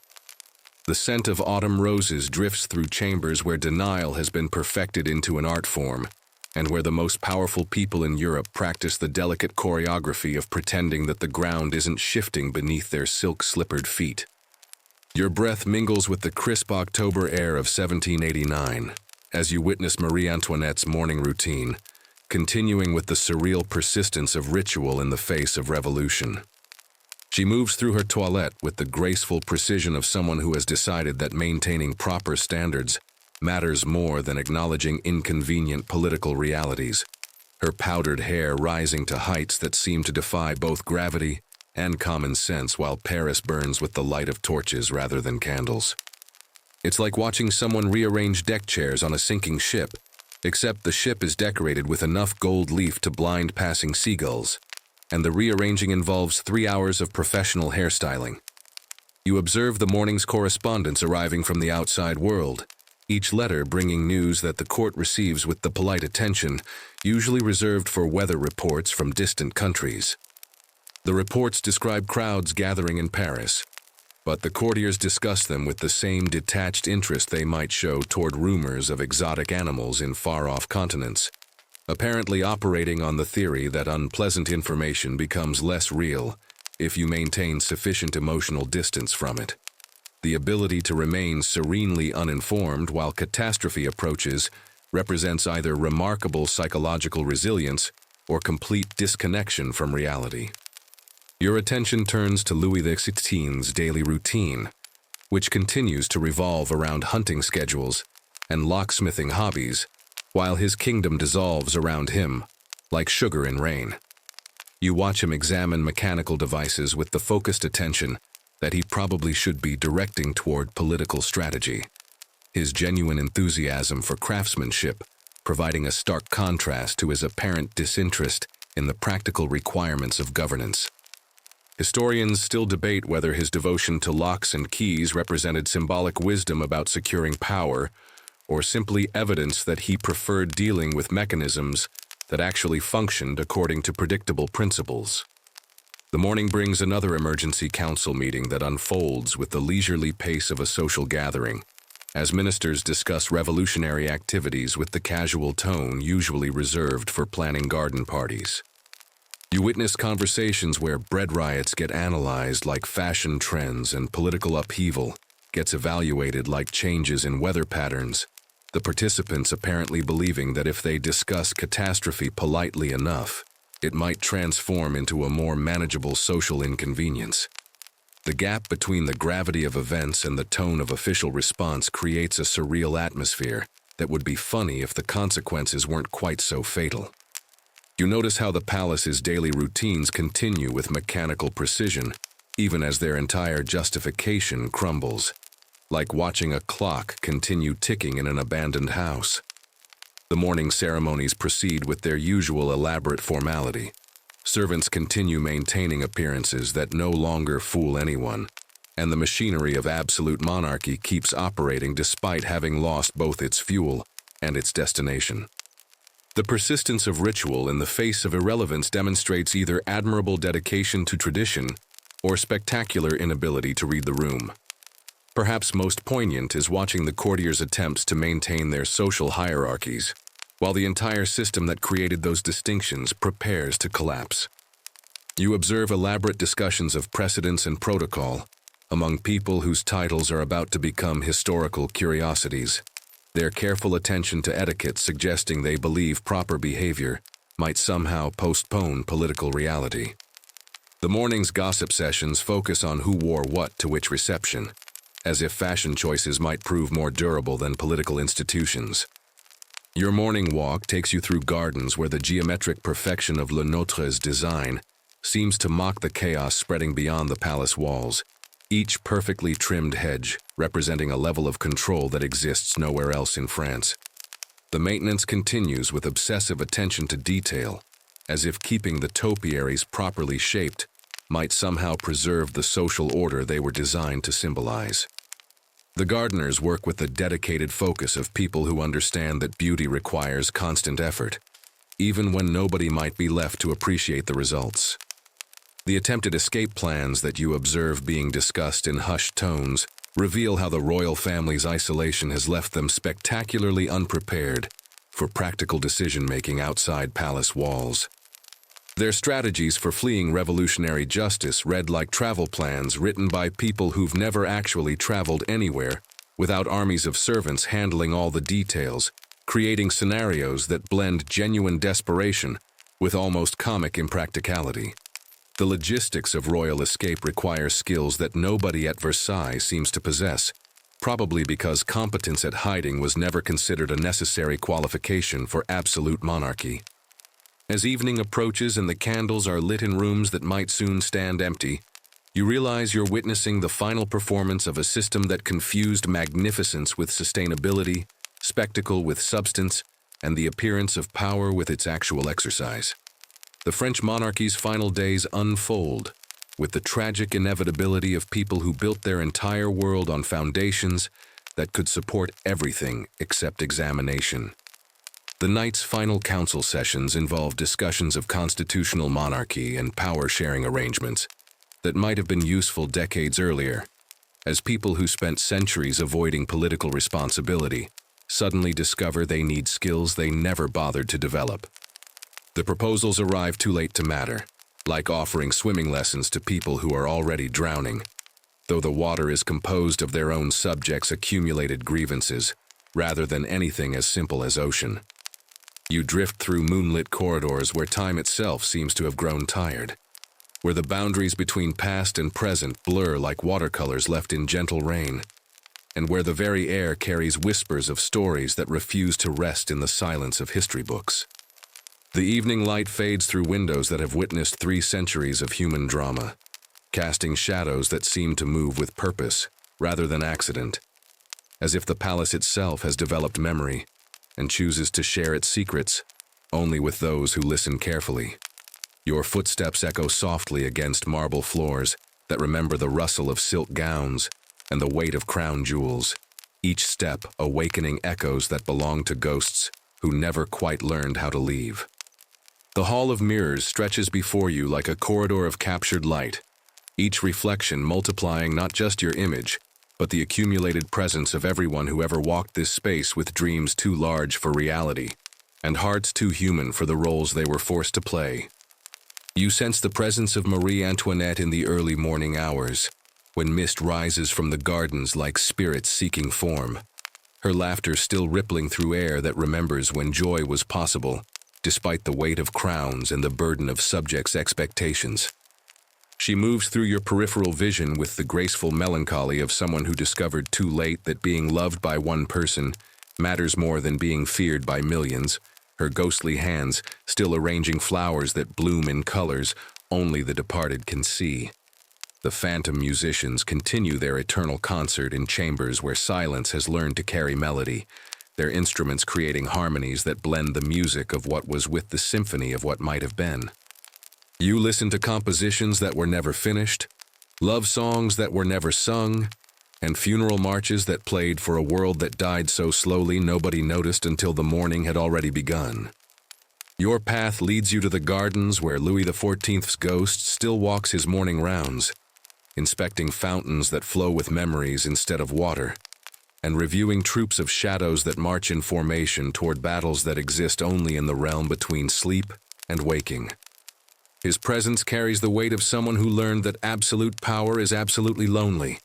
The scent of autumn roses drifts through chambers where denial has been perfected into an art form, and where the most powerful people in Europe practice the delicate choreography of pretending that the ground isn't shifting beneath their silk-slippered feet. Your breath mingles with the crisp October air of 1789 as you witness Marie Antoinette's morning routine, continuing with the surreal persistence of ritual in the face of revolution. She moves through her toilette with the graceful precision of someone who has decided that maintaining proper standards matters more than acknowledging inconvenient political realities. her powdered hair rising to heights that seem to defy both gravity and common sense while Paris burns with the light of torches rather than candles. It's like watching someone rearrange deck chairs on a sinking ship, except the ship is decorated with enough gold leaf to blind passing seagulls, and the rearranging involves 3 hours of professional hairstyling. You observe the morning's correspondence arriving from the outside world, each letter bringing news that the court receives with the polite attention usually reserved for weather reports from distant countries. The reports describe crowds gathering in Paris, but the courtiers discuss them with the same detached interest they might show toward rumors of exotic animals in far-off continents, apparently operating on the theory that unpleasant information becomes less real if you maintain sufficient emotional distance from it. The ability to remain serenely uninformed while catastrophe approaches represents either remarkable psychological resilience or complete disconnection from reality. Your attention turns to Louis XVI's daily routine, which continues to revolve around hunting schedules and locksmithing hobbies, while his kingdom dissolves around him like sugar in rain. You watch him examine mechanical devices with the focused attention that he probably should be directing toward political strategy, his genuine enthusiasm for craftsmanship providing a stark contrast to his apparent disinterest in the practical requirements of governance. Historians still debate whether his devotion to locks and keys represented symbolic wisdom about securing power, or simply evidence that he preferred dealing with mechanisms that actually functioned according to predictable principles. The morning brings another emergency council meeting that unfolds with the leisurely pace of a social gathering, as ministers discuss revolutionary activities with the casual tone usually reserved for planning garden parties. You witness conversations where bread riots get analyzed like fashion trends and political upheaval gets evaluated like changes in weather patterns, the participants apparently believing that if they discuss catastrophe politely enough, it might transform into a more manageable social inconvenience. The gap between the gravity of events and the tone of official response creates a surreal atmosphere that would be funny if the consequences weren't quite so fatal. You notice how the palace's daily routines continue with mechanical precision, even as their entire justification crumbles, like watching a clock continue ticking in an abandoned house. The morning ceremonies proceed with their usual elaborate formality. Servants continue maintaining appearances that no longer fool anyone, and the machinery of absolute monarchy keeps operating despite having lost both its fuel and its destination. The persistence of ritual in the face of irrelevance demonstrates either admirable dedication to tradition or spectacular inability to read the room. Perhaps most poignant is watching the courtiers' attempts to maintain their social hierarchies, while the entire system that created those distinctions prepares to collapse. You observe elaborate discussions of precedence and protocol among people whose titles are about to become historical curiosities, their careful attention to etiquette suggesting they believe proper behavior might somehow postpone political reality. The morning's gossip sessions focus on who wore what to which reception, as if fashion choices might prove more durable than political institutions. Your morning walk takes you through gardens where the geometric perfection of Le Nôtre's design seems to mock the chaos spreading beyond the palace walls, each perfectly trimmed hedge representing a level of control that exists nowhere else in France. The maintenance continues with obsessive attention to detail, as if keeping the topiaries properly shaped might somehow preserve the social order they were designed to symbolize. The gardeners work with the dedicated focus of people who understand that beauty requires constant effort, even when nobody might be left to appreciate the results. The attempted escape plans that you observe being discussed in hushed tones reveal how the royal family's isolation has left them spectacularly unprepared for practical decision-making outside palace walls. Their strategies for fleeing revolutionary justice read like travel plans written by people who've never actually traveled anywhere, without armies of servants handling all the details, creating scenarios that blend genuine desperation with almost comic impracticality. The logistics of royal escape require skills that nobody at Versailles seems to possess, probably because competence at hiding was never considered a necessary qualification for absolute monarchy. As evening approaches and the candles are lit in rooms that might soon stand empty, you realize you're witnessing the final performance of a system that confused magnificence with sustainability, spectacle with substance, and the appearance of power with its actual exercise. The French monarchy's final days unfold, with the tragic inevitability of people who built their entire world on foundations that could support everything except examination. The night's final council sessions involve discussions of constitutional monarchy and power-sharing arrangements that might have been useful decades earlier, as people who spent centuries avoiding political responsibility suddenly discover they need skills they never bothered to develop. The proposals arrive too late to matter, like offering swimming lessons to people who are already drowning, though the water is composed of their own subjects' accumulated grievances, rather than anything as simple as ocean. You drift through moonlit corridors where time itself seems to have grown tired, where the boundaries between past and present blur like watercolors left in gentle rain, and where the very air carries whispers of stories that refuse to rest in the silence of history books. The evening light fades through windows that have witnessed 3 centuries of human drama, casting shadows that seem to move with purpose rather than accident, as if the palace itself has developed memory and chooses to share its secrets only with those who listen carefully. Your footsteps echo softly against marble floors that remember the rustle of silk gowns and the weight of crown jewels, each step awakening echoes that belong to ghosts who never quite learned how to leave. The hall of mirrors stretches before you like a corridor of captured light, each reflection multiplying not just your image, but the accumulated presence of everyone who ever walked this space with dreams too large for reality and hearts too human for the roles they were forced to play. You sense the presence of Marie Antoinette in the early morning hours, when mist rises from the gardens like spirits seeking form, her laughter still rippling through air that remembers when joy was possible, despite the weight of crowns and the burden of subjects' expectations. She moves through your peripheral vision with the graceful melancholy of someone who discovered too late that being loved by one person matters more than being feared by millions, her ghostly hands still arranging flowers that bloom in colors only the departed can see. The phantom musicians continue their eternal concert in chambers where silence has learned to carry melody, their instruments creating harmonies that blend the music of what was with the symphony of what might have been. You listen to compositions that were never finished, love songs that were never sung, and funeral marches that played for a world that died so slowly nobody noticed until the morning had already begun. Your path leads you to the gardens where Louis XIV's ghost still walks his morning rounds, inspecting fountains that flow with memories instead of water, and reviewing troops of shadows that march in formation toward battles that exist only in the realm between sleep and waking. His presence carries the weight of someone who learned that absolute power is absolutely lonely,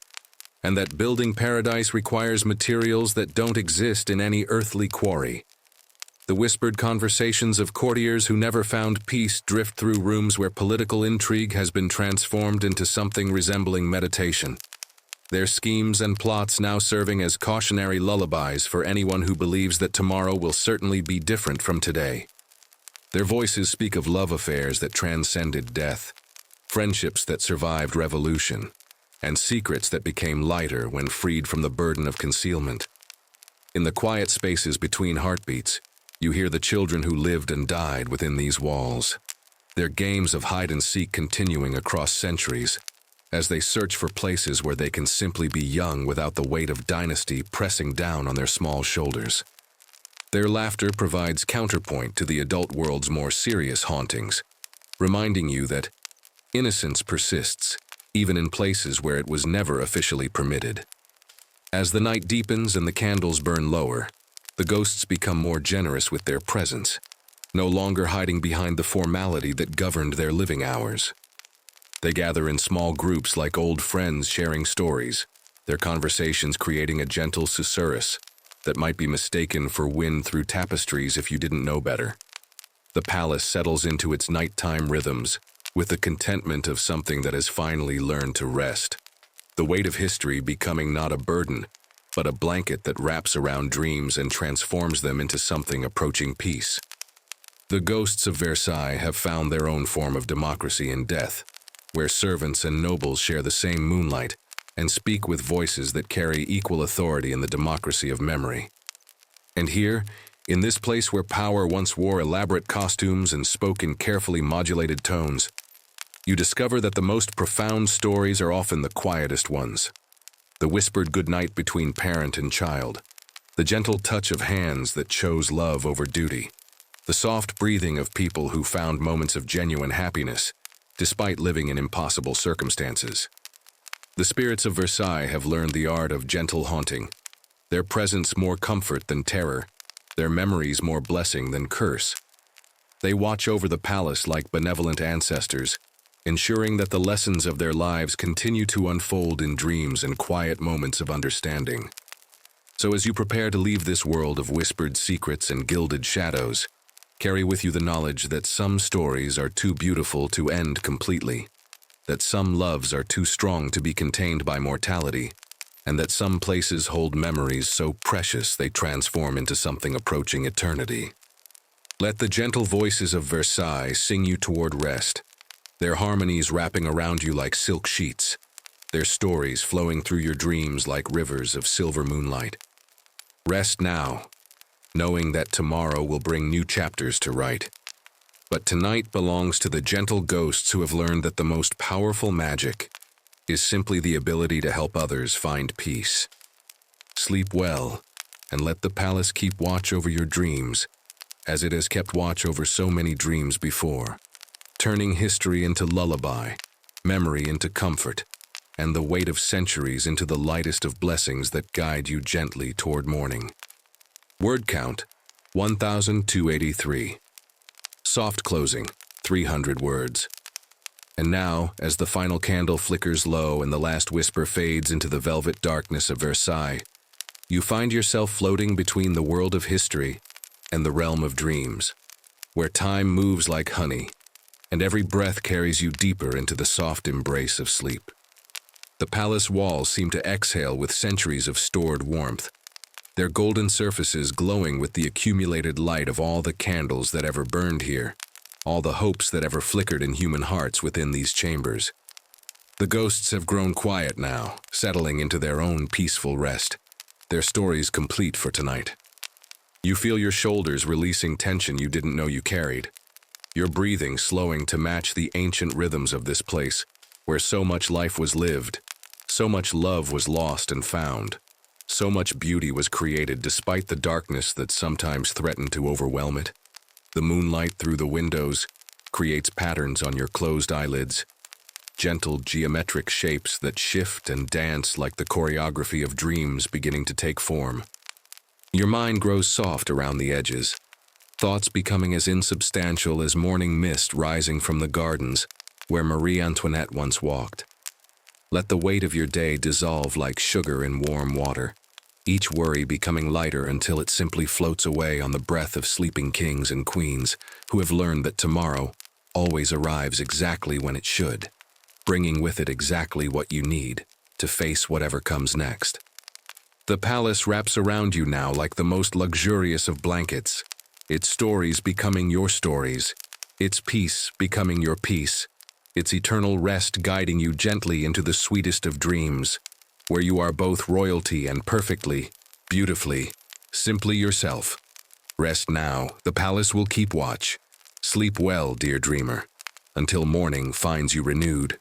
and that building paradise requires materials that don't exist in any earthly quarry. The whispered conversations of courtiers who never found peace drift through rooms where political intrigue has been transformed into something resembling meditation, their schemes and plots now serving as cautionary lullabies for anyone who believes that tomorrow will certainly be different from today. Their voices speak of love affairs that transcended death, friendships that survived revolution, and secrets that became lighter when freed from the burden of concealment. In the quiet spaces between heartbeats, you hear the children who lived and died within these walls, their games of hide-and-seek continuing across centuries, as they search for places where they can simply be young without the weight of dynasty pressing down on their small shoulders. Their laughter provides counterpoint to the adult world's more serious hauntings, reminding you that innocence persists, even in places where it was never officially permitted. As the night deepens and the candles burn lower, the ghosts become more generous with their presence, no longer hiding behind the formality that governed their living hours. They gather in small groups like old friends sharing stories, their conversations creating a gentle susurrus that might be mistaken for wind through tapestries if you didn't know better. The palace settles into its nighttime rhythms with the contentment of something that has finally learned to rest, the weight of history becoming not a burden, but a blanket that wraps around dreams and transforms them into something approaching peace. The ghosts of Versailles have found their own form of democracy in death, where servants and nobles share the same moonlight and speak with voices that carry equal authority in the democracy of memory. And here, in this place where power once wore elaborate costumes and spoke in carefully modulated tones, you discover that the most profound stories are often the quietest ones. The whispered goodnight between parent and child, the gentle touch of hands that chose love over duty, the soft breathing of people who found moments of genuine happiness, despite living in impossible circumstances. The spirits of Versailles have learned the art of gentle haunting, their presence more comfort than terror, their memories more blessing than curse. They watch over the palace like benevolent ancestors, ensuring that the lessons of their lives continue to unfold in dreams and quiet moments of understanding. So as you prepare to leave this world of whispered secrets and gilded shadows, carry with you the knowledge that some stories are too beautiful to end completely, that some loves are too strong to be contained by mortality, and that some places hold memories so precious they transform into something approaching eternity. Let the gentle voices of Versailles sing you toward rest, their harmonies wrapping around you like silk sheets, their stories flowing through your dreams like rivers of silver moonlight. Rest now, knowing that tomorrow will bring new chapters to write. But tonight belongs to the gentle ghosts who have learned that the most powerful magic is simply the ability to help others find peace. Sleep well, and let the palace keep watch over your dreams, as it has kept watch over so many dreams before, turning history into lullaby, memory into comfort, and the weight of centuries into the lightest of blessings that guide you gently toward morning. Word count, 1,283. Soft closing, 300 words. And now, as the final candle flickers low and the last whisper fades into the velvet darkness of Versailles, you find yourself floating between the world of history and the realm of dreams, where time moves like honey, and every breath carries you deeper into the soft embrace of sleep. The palace walls seem to exhale with centuries of stored warmth, their golden surfaces glowing with the accumulated light of all the candles that ever burned here, all the hopes that ever flickered in human hearts within these chambers. The ghosts have grown quiet now, settling into their own peaceful rest, their stories complete for tonight. You feel your shoulders releasing tension you didn't know you carried, your breathing slowing to match the ancient rhythms of this place, where so much life was lived, so much love was lost and found, so much beauty was created despite the darkness that sometimes threatened to overwhelm it. The moonlight through the windows creates patterns on your closed eyelids, gentle geometric shapes that shift and dance like the choreography of dreams beginning to take form. Your mind grows soft around the edges, thoughts becoming as insubstantial as morning mist rising from the gardens where Marie Antoinette once walked. Let the weight of your day dissolve like sugar in warm water, each worry becoming lighter until it simply floats away on the breath of sleeping kings and queens who have learned that tomorrow always arrives exactly when it should, bringing with it exactly what you need to face whatever comes next. The palace wraps around you now like the most luxurious of blankets, its stories becoming your stories, its peace becoming your peace, its eternal rest guiding you gently into the sweetest of dreams, where you are both royalty and perfectly, beautifully, simply yourself. Rest now, the palace will keep watch. Sleep well, dear dreamer, until morning finds you renewed.